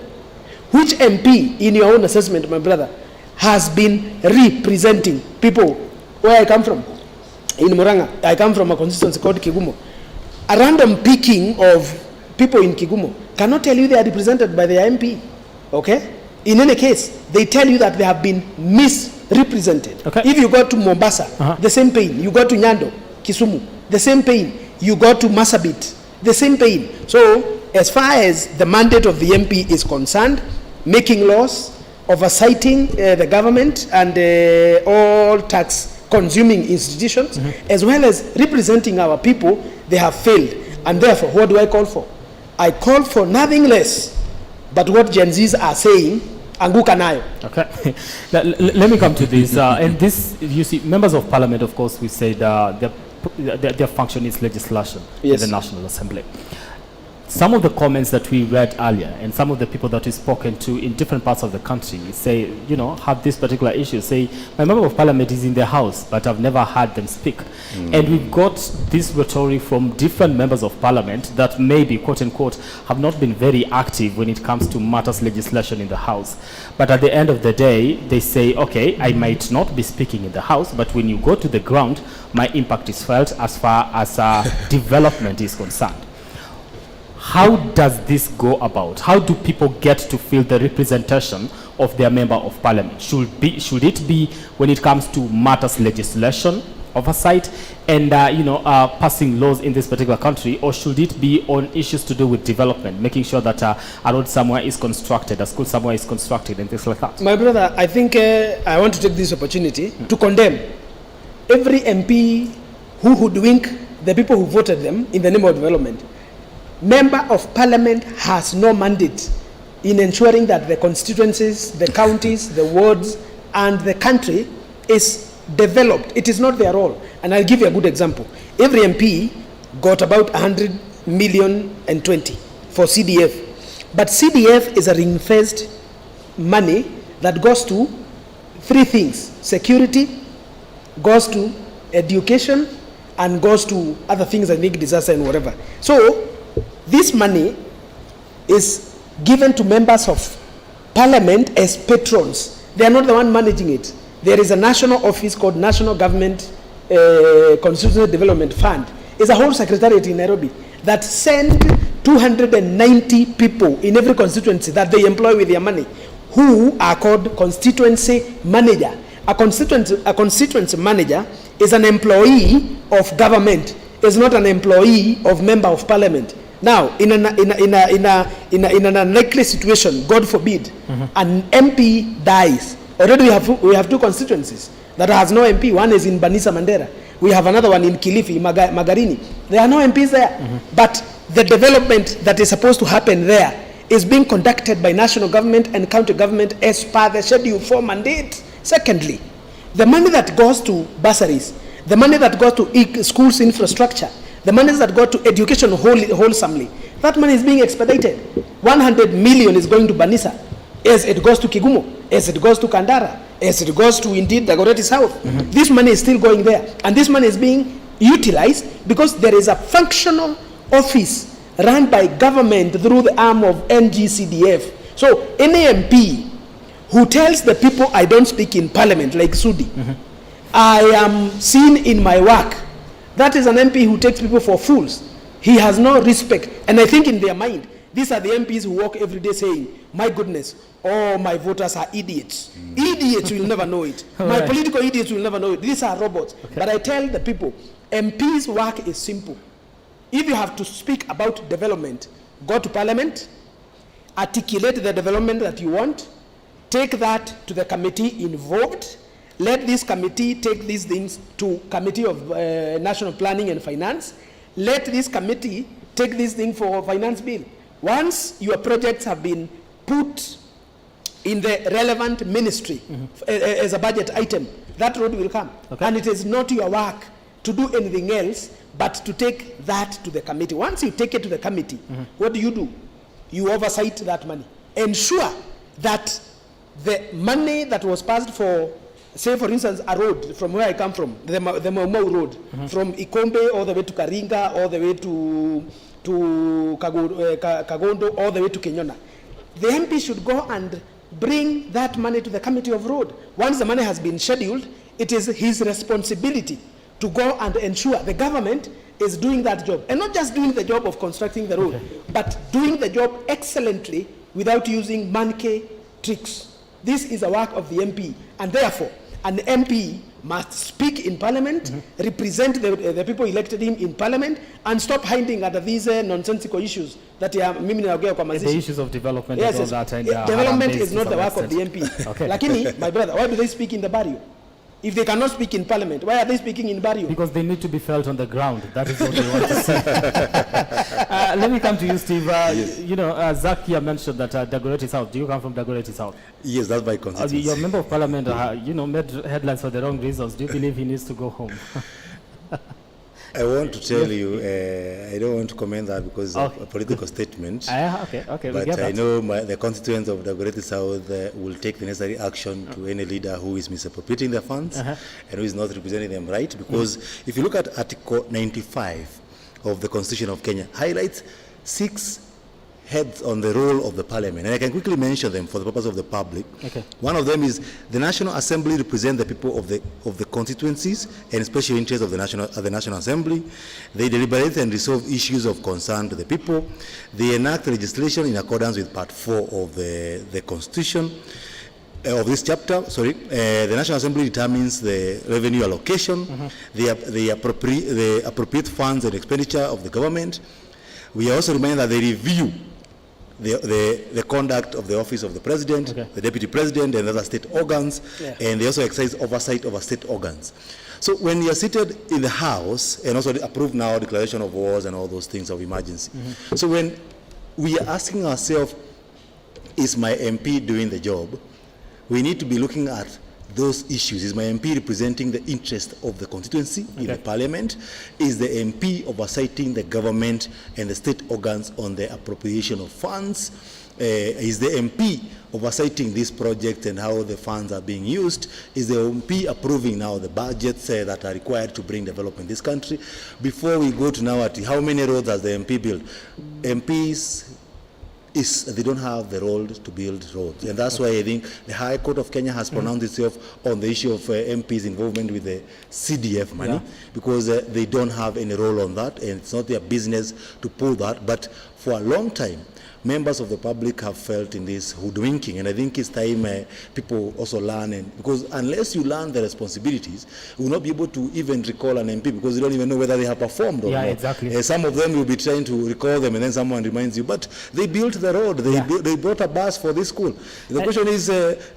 Which MP, in your own assessment, my brother, has been representing people where I come from? In Muranga, I come from a constituency called Kigumo. A random picking of people in Kigumo cannot tell you they are represented by their MP. Okay? In any case, they tell you that they have been misrepresented. Okay. If you go to Mombasa, the same pain. You go to Nyando, Kisumu, the same pain. You go to Masabit, the same pain. So, as far as the mandate of the MP is concerned, making laws, oversighting the government and all tax-consuming institutions, as well as representing our people, they have failed. And therefore, what do I call for? I call for nothing less but what Gen Zs are saying, anguka nayo. Okay. Let me come to this. And this, you see, members of parliament, of course, we said their function is legislation in the National Assembly. Some of the comments that we read earlier and some of the people that we've spoken to in different parts of the country say, you know, have this particular issue, say, my member of parliament is in the house, but I've never heard them speak. And we've got this rhetoric from different members of parliament that maybe, quote unquote, have not been very active when it comes to matters legislation in the house. But at the end of the day, they say, okay, I might not be speaking in the house, but when you go to the ground, my impact is felt as far as development is concerned. How does this go about? How do people get to feel the representation of their member of parliament? Should it be when it comes to matters legislation, oversight, and passing laws in this particular country, or should it be on issues to do with development, making sure that a road somewhere is constructed, a school somewhere is constructed, and things like that? My brother, I think I want to take this opportunity to condemn every MP who hoodwink the people who voted them in the name of development. Member of parliament has no mandate in ensuring that the constituencies, the counties, the wards, and the country is developed. It is not their role. And I'll give you a good example. Every MP got about 100 million and 20 for CDF. But CDF is a ring-fenced money that goes to three things: security, goes to education, and goes to other things like disaster and whatever. So this money is given to members of parliament as patrons. They are not the one managing it. There is a national office called National Government Constitutional Development Fund. It's a whole secretariat in Nairobi that send 290 people in every constituency that they employ with their money, who are called constituency manager. A constituency manager is an employee of government, is not an employee of member of parliament. Now, in an unlikely situation, God forbid, an MP dies. Already we have two constituencies that has no MP. One is in Banisa Mandera. We have another one in Kilifi, Magarini. There are no MPs there. But the development that is supposed to happen there is being conducted by national government and county government as per the Schedule 4 mandate. Secondly, the money that goes to bursaries, the money that goes to schools infrastructure, the money that go to education wholesomely, that money is being expedited. 100 million is going to Banisa, as it goes to Kigumo, as it goes to Kandara, as it goes to indeed Dagoretti South. This money is still going there. And this money is being utilized because there is a functional office run by government through the arm of NGCDF. So any MP who tells the people I don't speak in parliament, like Sudi, I am seen in my work, that is an MP who takes people for fools. He has no respect. And I think in their mind, these are the MPs who walk every day saying, my goodness, all my voters are idiots. Idiots will never know it. My political idiots will never know it. These are robots. But I tell the people, MPs' work is simple. If you have to speak about development, go to parliament, articulate the development that you want, take that to the committee involved. Let this committee take these things to Committee of National Planning and Finance. Let this committee take this thing for finance bill. Once your projects have been put in the relevant ministry as a budget item, that road will come. And it is not your work to do anything else but to take that to the committee. Once you take it to the committee, what do? You oversight that money. Ensure that the money that was passed for, say for instance, a road from where I come from, the Mau Road, from Ikombe all the way to Karinga, all the way to Kagondo, all the way to Kenyona. The MP should go and bring that money to the Committee of Road. Once the money has been scheduled, it is his responsibility to go and ensure the government is doing that job. And not just doing the job of constructing the road, but doing the job excellently without using monkey tricks. This is a work of the MP, and therefore, an MP must speak in Parliament, represent the people elected him in Parliament, and stop hiding under these nonsensical issues that the issues of development. Yes, and all that. And, development is not the work of the MP. Okay. Lakini, my brother, why do they speak in the barrio? If they cannot speak in Parliament, why are they speaking in barrio? Because they need to be felt on the ground. That is what they want to say. Let me come to you, Steve. Yes. You know, Zakia mentioned that Dagoretti South. Do you come from Dagoretti South? Yes, that's my constituency. Your member of Parliament, you know, made headlines for the wrong reasons. Do you believe he needs to go home? I want to tell you, I don't want to comment that because of a political statement. Okay, but I know the constituents of Dagoretti South will take the necessary action to any leader who is misappropriating their funds and who is not representing them right. Because if you look at Article 95 of the Constitution of Kenya, highlights 6 heads on the role of the Parliament, and I can quickly mention them for the purpose of the public. One of them is the National Assembly represent the people of the constituencies and special interests of the National Assembly. They deliberate and resolve issues of concern to the people. They enact legislation in accordance with Part 4 of the Constitution. Of this chapter, the National Assembly determines the revenue allocation, the appropriate funds and expenditure of the government. We also remind that they review the conduct of the office of the president, the deputy president, and other state organs, and they also exercise oversight over state organs. So when you are seated in the House, and also approve now declaration of wars and all those things of emergency. So when we are asking ourselves, is my MP doing the job? We need to be looking at those issues. Is my MP representing the interest of the constituency in the Parliament? Is the MP oversighting the government and the state organs on the appropriation of funds? Is the MP oversighting this project and how the funds are being used? Is the MP approving now the budgets that are required to bring development in this country? Before we go to now at how many roads has the MP built? MPs they don't have the role to build roads. And that's why I think the High Court of Kenya has pronounced itself on the issue of MPs' involvement with the CDF money, because they don't have any role on that, and it's not their business to pull that. But for a long time, members of the public have felt in this hoodwinking, and I think it's time people also learn, because unless you learn the responsibilities, you will not be able to even recall an MP, because you don't even know whether they have performed or not. Exactly. Some of them will be trying to recall them, and then someone reminds you, but they built the road, they brought a bus for this school. The question is,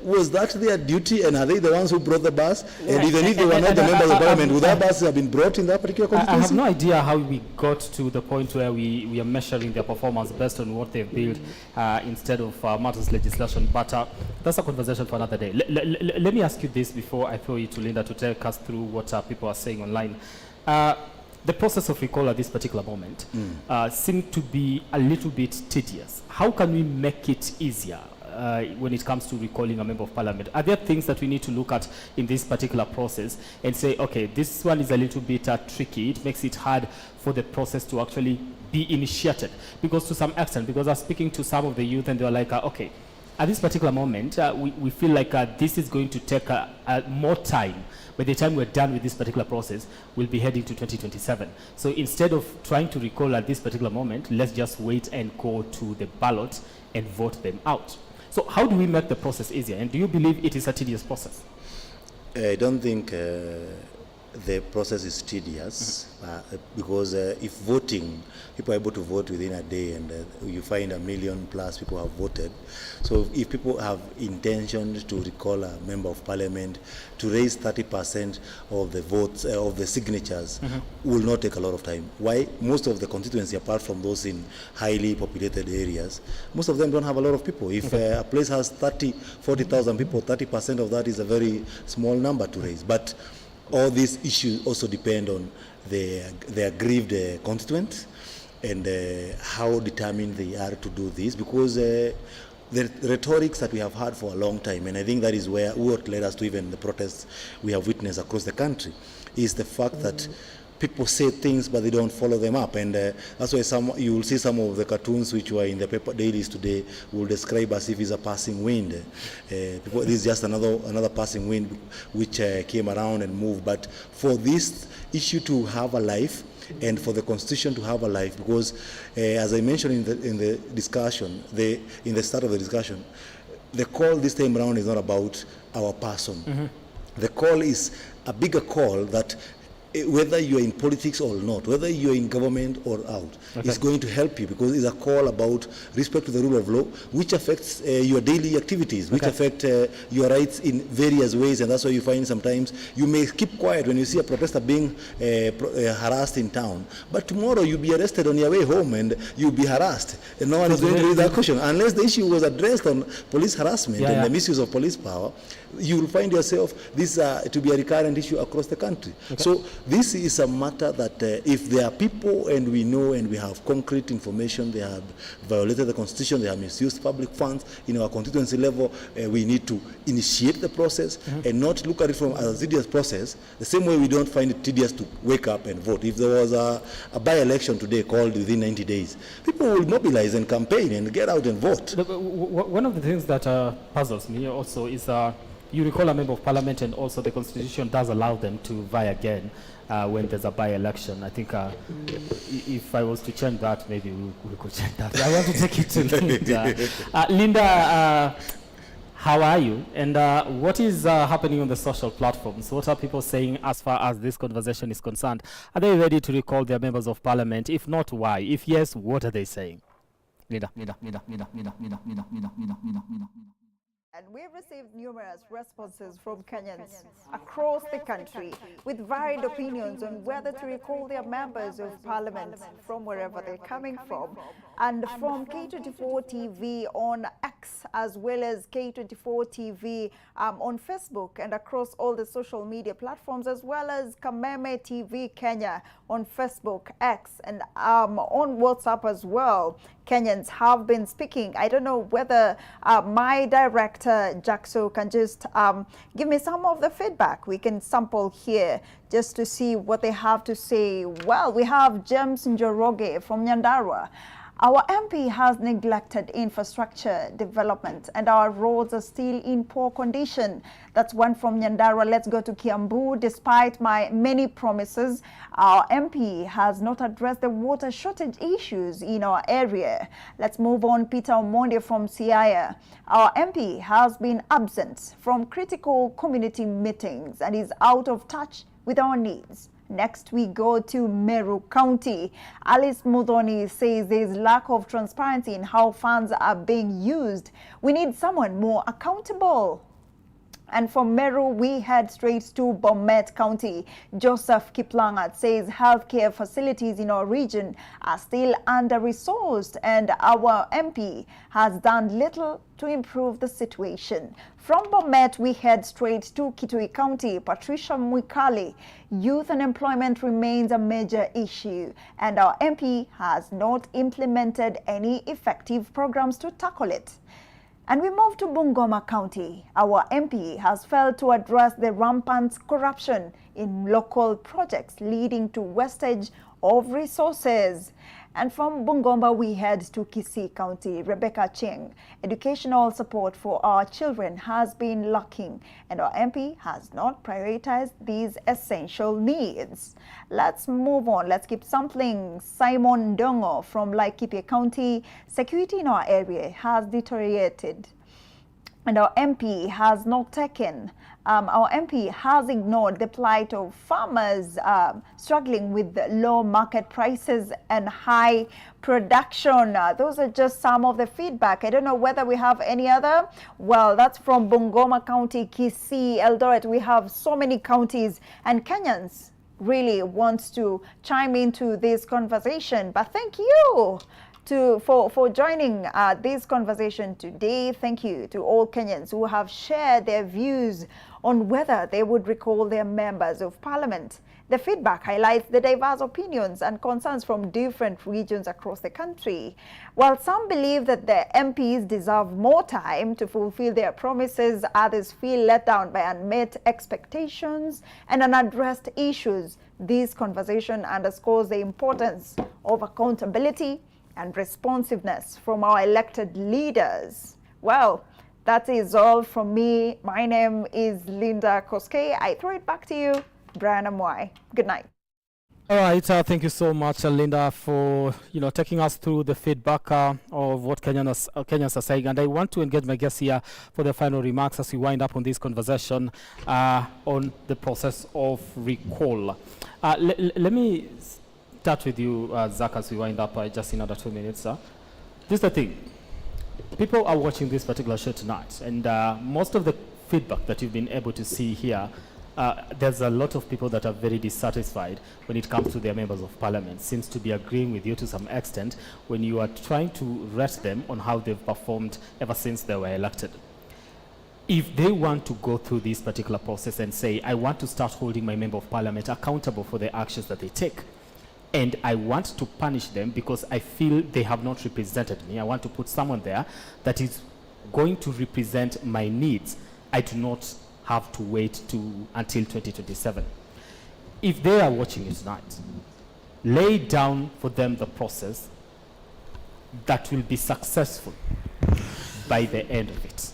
was that their duty, and are they the ones who brought the bus? And even if they were not the members of Parliament, would that bus have been brought in that particular constituency? I have no idea how we got to the point where we are measuring their performance based on what they've build instead of matters legislation, but that's a conversation for another day. Let me ask you this before I throw you to Linda to take us through what people are saying online. The process of recall at this particular moment seems to be a little bit tedious. How can we make it easier when it comes to recalling a member of Parliament? Are there things that we need to look at in this particular process and say, okay, this one is a little bit tricky, it makes it hard for the process to actually be initiated? Because to some extent, because I was speaking to some of the youth and they were like, okay, at this particular moment, we feel like this is going to take more time. By the time we're done with this particular process, we'll be heading to 2027. So instead of trying to recall at this particular moment, let's just wait and go to the ballot and vote them out. So how do we make the process easier? And do you believe it is a tedious process? I don't think the process is tedious, because if voting, people are able to vote within a day, and you find 1 million plus people have voted. So if people have intention to recall a member of Parliament, to raise 30% of the votes, of the signatures, will not take a lot of time. Why? Most of the constituency, apart from those in highly populated areas, most of them don't have a lot of people. If a place has 40,000 people, 30% of that is a very small number to raise. But all these issues also depend on their aggrieved constituents, and how determined they are to do this, because the rhetorics that we have had for a long time, and I think that is what led us to even the protests we have witnessed across the country, is the fact that people say things but they don't follow them up, and that's why you will see some of the cartoons which were in the paper dailies today will describe as if it's a passing wind. This is just another passing wind which came around and moved. But for this issue to have a life, and for the constitution to have a life, because as I mentioned in the discussion, in the start of the discussion, the call this time around is not about our person. The call is a bigger call that whether you are in politics or not, whether you are in government or out, is going to help you, because it's a call about respect to the rule of law, which affects your daily activities, which affect your rights in various ways. And that's why you find sometimes you may keep quiet when you see a protester being harassed in town, but tomorrow you'll be arrested on your way home and you'll be harassed, and no one is going to raise that question unless the issue was addressed on police harassment and the misuse of police power. You will find yourself this to be a recurrent issue across the country. So this is a matter that if there are people, and we know and we have concrete information, they have violated the constitution, they have misused public funds in our constituency level, we need to initiate the process and not look at it from a tedious process, the same way we don't find it tedious to wake up and vote. If there was a by-election today called within 90 days, people will mobilize and campaign and get out and vote. One of the things that puzzles me also is you recall a member of parliament, and also the constitution does allow them to vie again when there's a by-election. I think if I was to change that, maybe we could change that. I want to take it to Linda. Linda, how are you? And what is happening on the social platforms? What are people saying as far as this conversation is concerned? Are they ready to recall their members of parliament? If not, why? If yes, what are they saying? Linda. And we've received numerous responses from Kenyans across the country with varied opinions on whether to recall their members of parliament from wherever they're coming from. And from K24 TV on X, as well as K24 TV on Facebook and across all the social media platforms, as well as Kameme TV Kenya on Facebook, X, and on WhatsApp as well. Kenyans have been speaking. I don't know whether my director, Jackso, can just give me some of the feedback. We can sample here just to see what they have to say. Well, we have James Njoroge from Nyandarua. Our MP has neglected infrastructure development and our roads are still in poor condition. That's one from Nyandarua. Let's go to Kiambu. Despite my many promises, our MP has not addressed the water shortage issues in our area. Let's move on. Peter Omonde from Siaya. Our MP has been absent from critical community meetings and is out of touch with our needs. Next, we go to Meru County. Alice Mudhoni says there is lack of transparency in how funds are being used. We need someone more accountable. And from Meru, we head straight to Bomet County. Joseph Kiplangat says healthcare facilities in our region are still under-resourced and our MP has done little to improve the situation. From Bomet, we head straight to Kitui County. Patricia Mwikali, youth unemployment remains a major issue and our MP has not implemented any effective programs to tackle it. And we move to Bungoma County. Our MP has failed to address the rampant corruption in local projects leading to wastage of resources. And from Bungoma, we head to Kisii County. Rebecca Cheng, educational support for our children has been lacking, and our MP has not prioritized these essential needs. Let's move on. Let's keep sampling. Simon Dongo from Laikipia County. Security in our area has deteriorated, and our MP has not taken, our MP has ignored the plight of farmers struggling with low market prices and high production. Those are just some of the feedback. I don't know whether we have any other. Well, that's from Bungoma County, Kisii, Eldoret. We have so many counties, and Kenyans really wants to chime into this conversation. But thank you. for joining this conversation today. Thank you to all Kenyans who have shared their views on whether they would recall their members of parliament. The feedback highlights the diverse opinions and concerns from different regions across the country. While some believe that the MPs deserve more time to fulfill their promises, others feel let down by unmet expectations and unaddressed issues. This conversation underscores the importance of accountability and responsiveness from our elected leaders. Well, that is all from me. My name is Linda Koske. I throw it back to you, Brian Amwai. Good night. All right, thank you so much, Linda, for taking us through the feedback of what Kenyans are saying. And I want to engage my guests here for their final remarks as we wind up on this conversation on the process of recall. Let me start with you, Zach, as we wind up just in another 2 minutes. This is the thing. People are watching this particular show tonight, and most of the feedback that you've been able to see here, there's a lot of people that are very dissatisfied when it comes to their members of parliament. Seems to be agreeing with you to some extent when you are trying to rate them on how they've performed ever since they were elected. If they want to go through this particular process and say, I want to start holding my member of parliament accountable for the actions that they take, and I want to punish them because I feel they have not represented me, I want to put someone there that is going to represent my needs, I do not have to wait until 2027. If they are watching it tonight, lay down for them the process that will be successful by the end of it.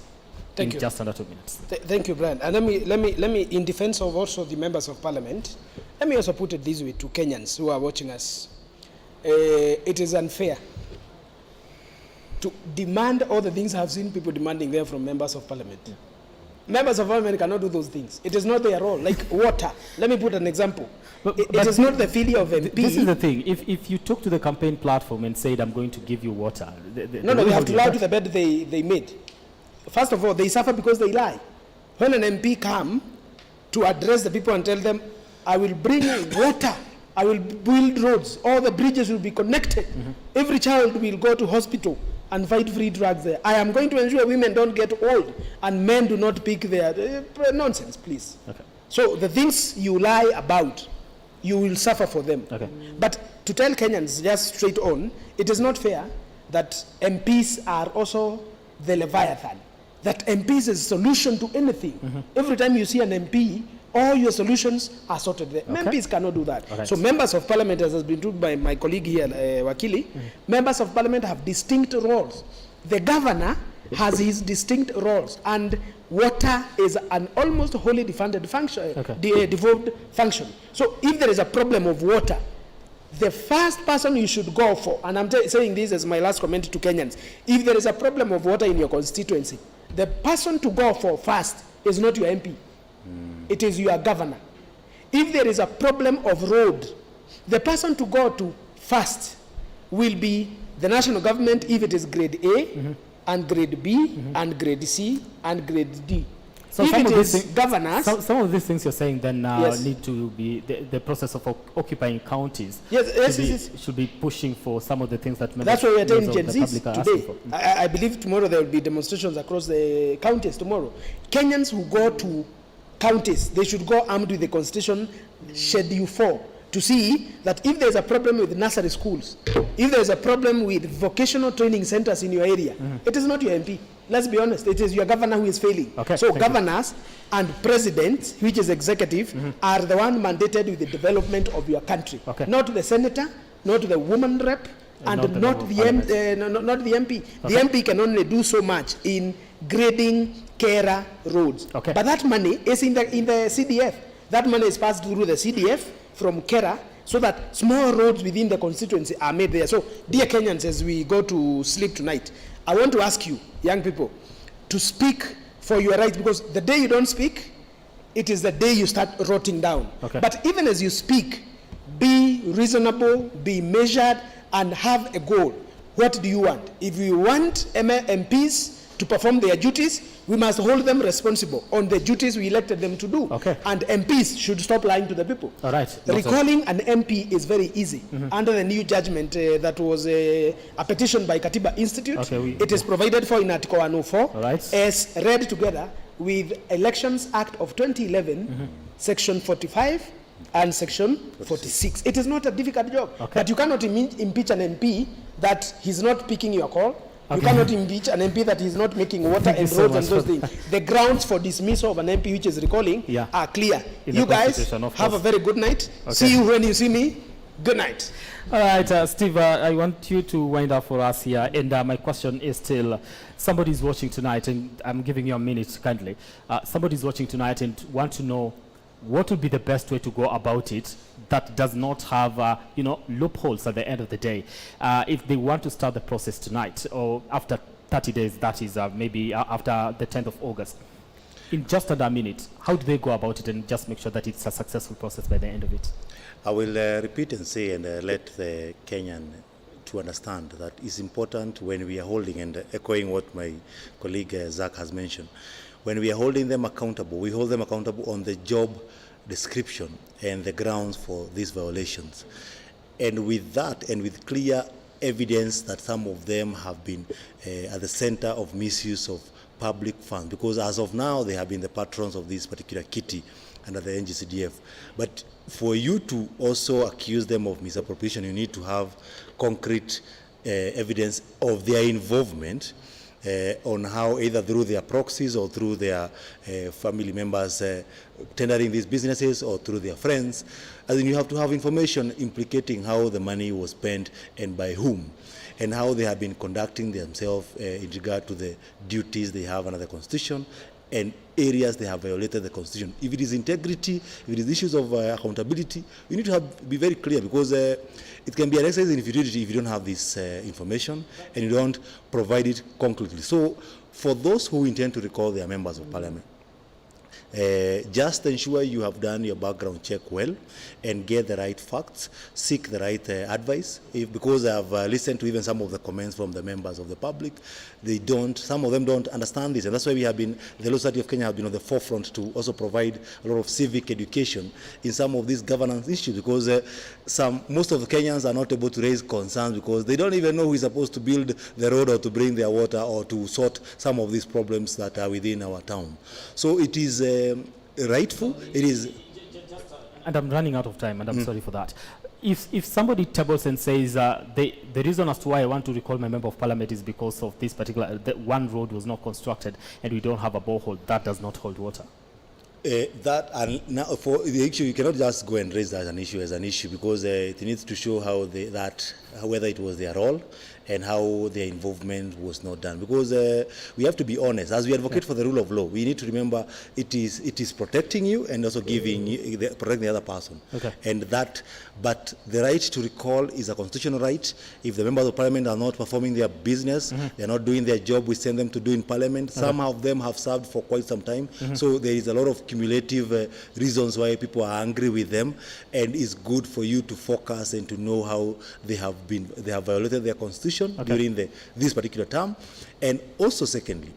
Thank you. Just under 2 minutes. Thank you, Brian. And let me, in defense of also the members of parliament, let me also put it this way to Kenyans who are watching us. It is unfair to demand all the things I've seen people demanding there from members of parliament. Yeah. Members of parliament cannot do those things. It is not their role. Like water. Let me put an example. It is not the failure of MP. This is the thing. If you took to the campaign platform and said, I'm going to give you water. They have to lie to the bed they made. First of all, they suffer because they lie. When an MP come to address the people and tell them, I will bring water, I will build roads, all the bridges will be connected. Every child will go to hospital and fight free drugs there. I am going to ensure women don't get old and men do not pick their nonsense, please. Okay. So the things you lie about, you will suffer for them. Okay. But to tell Kenyans just straight on, it is not fair that MPs are also the Leviathan. That MP is a solution to anything. Every time you see an MP, all your solutions are sorted there. Okay. MPs cannot do that. Right. So members of parliament, as has been told by my colleague here, Wakili, members of parliament have distinct roles. The governor has his distinct roles, and water is an almost wholly defunded function, devolved function. So if there is a problem of water, the first person you should go for, and I'm saying this as my last comment to Kenyans, if there is a problem of water in your constituency, the person to go for first is not your MP. It is your governor. If there is a problem of road, the person to go to first will be the national government if it is grade A, and grade B, and grade C, and grade D. So if it is governors... Some of these things you're saying then need to be the process of occupying counties. Should be pushing for some of the things that... That's why we are telling Gen Zs today. I believe tomorrow there will be demonstrations across the counties tomorrow. Kenyans who go to counties, they should go armed with the Constitution Schedule 4 to see that if there's a problem with nursery schools, if there's a problem with vocational training centers in your area, it is not your MP. Let's be honest, it is your governor who is failing. Okay, so governors and presidents, which is executive, are the one mandated with the development of your country. Okay. Not the senator, not the woman rep, and not the MP. The MP can only do so much in grading Kera roads. Okay. But that money is in the CDF. That money is passed through the CDF from Kera, so that small roads within the constituency are made there. So, dear Kenyans, as we go to sleep tonight, I want to ask you, young people, to speak for your rights, because the day you don't speak, it is the day you start rotting down. Okay. But even as you speak, be reasonable, be measured, and have a goal. What do you want? If you want MPs to perform their duties, We must hold them responsible on the duties we elected them to do. Okay. And MPs should stop lying to the people. All right. Recalling an MP is very easy. Under the new judgment that was a petition by Katiba Institute, it is provided for in Article 104 as read together with Elections Act of 2011, Section 45 and Section 46. It is not a difficult job, but you cannot impeach an MP that he's not picking your call. You cannot impeach an MP that is not making water and roads and those things. The grounds for dismissal of an MP which is recalling are clear. You guys have a very good night. See you when you see me. Good night. All right, Steve, I want you to wind up for us here. And my question is still, somebody's watching tonight, and I'm giving you a minute kindly. Somebody's watching tonight and want to know what would be the best way to go about it that does not have, loopholes at the end of the day. If they want to start the process tonight or after 30 days, that is maybe after the 10th of August, in just under a minute, how do they go about it and just make sure that it's a successful process by the end of it? I will repeat and say and let the Kenyan to understand that it's important when we are holding, and echoing what my colleague Zach has mentioned, when we are holding them accountable, we hold them accountable on the job description and the grounds for these violations. And with that, and with clear evidence that some of them have been at the center of misuse of public funds, because as of now, they have been the patrons of this particular kitty under the NGCDF. But for you to also accuse them of misappropriation, you need to have concrete evidence of their involvement on how, either through their proxies or through their family members tendering these businesses, or through their friends. As in, you have to have information implicating how the money was spent and by whom, and how they have been conducting themselves in regard to the duties they have under the Constitution and areas they have violated the Constitution. If it is integrity, if it is issues of accountability, you need to be very clear, because it can be an exercise in futility if you don't have this information and you don't provide it concretely. So for those who intend to recall their members of parliament, just ensure you have done your background check well and get the right facts, seek the right advice. Because I've listened to even some of the comments from the members of the public, some of them don't understand this, and that's why we have been, the Law Society of Kenya have been on the forefront to also provide a lot of civic education in some of these governance issues, because most of the Kenyans are not able to raise concerns because they don't even know who is supposed to build the road or to bring their water or to sort some of these problems that are within our town. So it is rightful, it is... And I'm running out of time, and I'm sorry for that. If somebody tables and says the reason as to why I want to recall my member of parliament is because of this particular, one road was not constructed and we don't have a borehole, that does not hold water. Now for the issue, you cannot just go and raise that as an issue, because it needs to show how whether it was their role and how their involvement was not done. Because we have to be honest, as we advocate for the rule of law, we need to remember it is protecting you and also protecting the other person. And but the right to recall is a constitutional right. If the members of parliament are not performing their business, they are not doing their job we send them to do in parliament. Some of them have served for quite some time, so there is a lot of cumulative reasons why people are angry with them, and it's good for you to focus and to know how they have violated their constitution during this particular term. And also, secondly,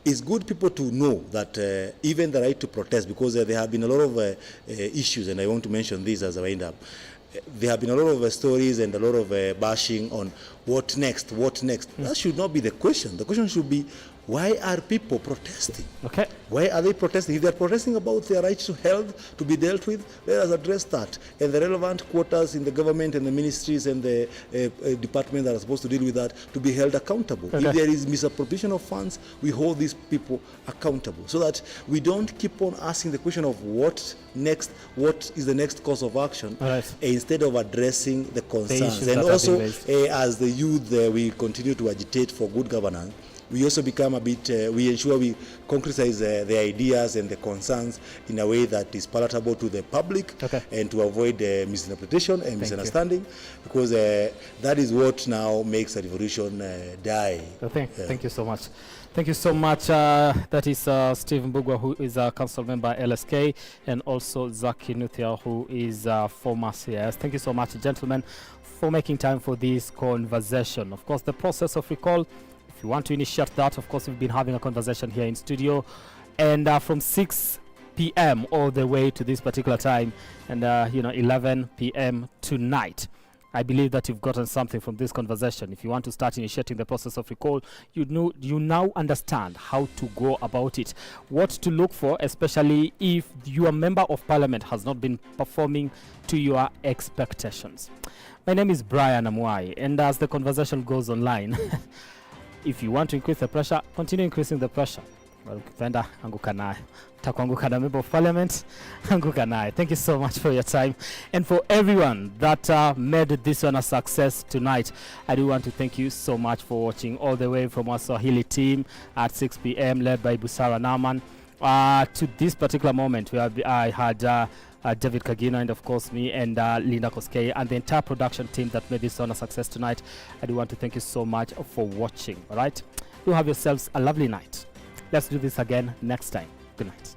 it's good people to know that even the right to protest, because there have been a lot of issues, and I want to mention this as I wind up. There have been a lot of stories and a lot of bashing on what next. That should not be the question. The question should be, why are people protesting? Why are they protesting? If they are protesting about their right to health to be dealt with, let us address that. And the relevant quarters in the government and the ministries and the departments that are supposed to deal with that to be held accountable. If there is misappropriation of funds, we hold these people accountable, so that we don't keep on asking the question of what next, what is the next course of action, instead of addressing the concerns. And also, as the youth, we continue to agitate for good governance. We also become a bit, we ensure we concretize the ideas and the concerns in a way that is palatable to the public, and to avoid misinterpretation and misunderstanding, because that is what now makes a revolution die. Thank you so much. Thank you so much. That is Steve Mbugua, who is a council member LSK, and also Zaki Nuthia, who is former CS. Thank you so much, gentlemen, for making time for this conversation. Of course, the process of recall, If you want to initiate that, of course, we've been having a conversation here in studio, and from 6 p.m. all the way to this particular time, and 11 p.m. tonight. I believe that you've gotten something from this conversation. If you want to start initiating the process of recall, you now understand how to go about it, what to look for, especially if your member of parliament has not been performing to your expectations. My name is Brian Amwai, and as the conversation goes online, if you want to increase the pressure, continue increasing the pressure. Ukipenda anguka naye, utakuanguka na member of parliament, anguka naye. Thank you so much for your time, and for everyone that made this one a success tonight. I do want to thank you so much for watching all the way from our Swahili team at 6 p.m. led by Busara Naman. To this particular moment, where I had David Kagino, and of course me, and Linda Koskei, and the entire production team that made this one a success tonight. I do want to thank you so much for watching. All right, do have yourselves a lovely night. Let's do this again next time. Good night.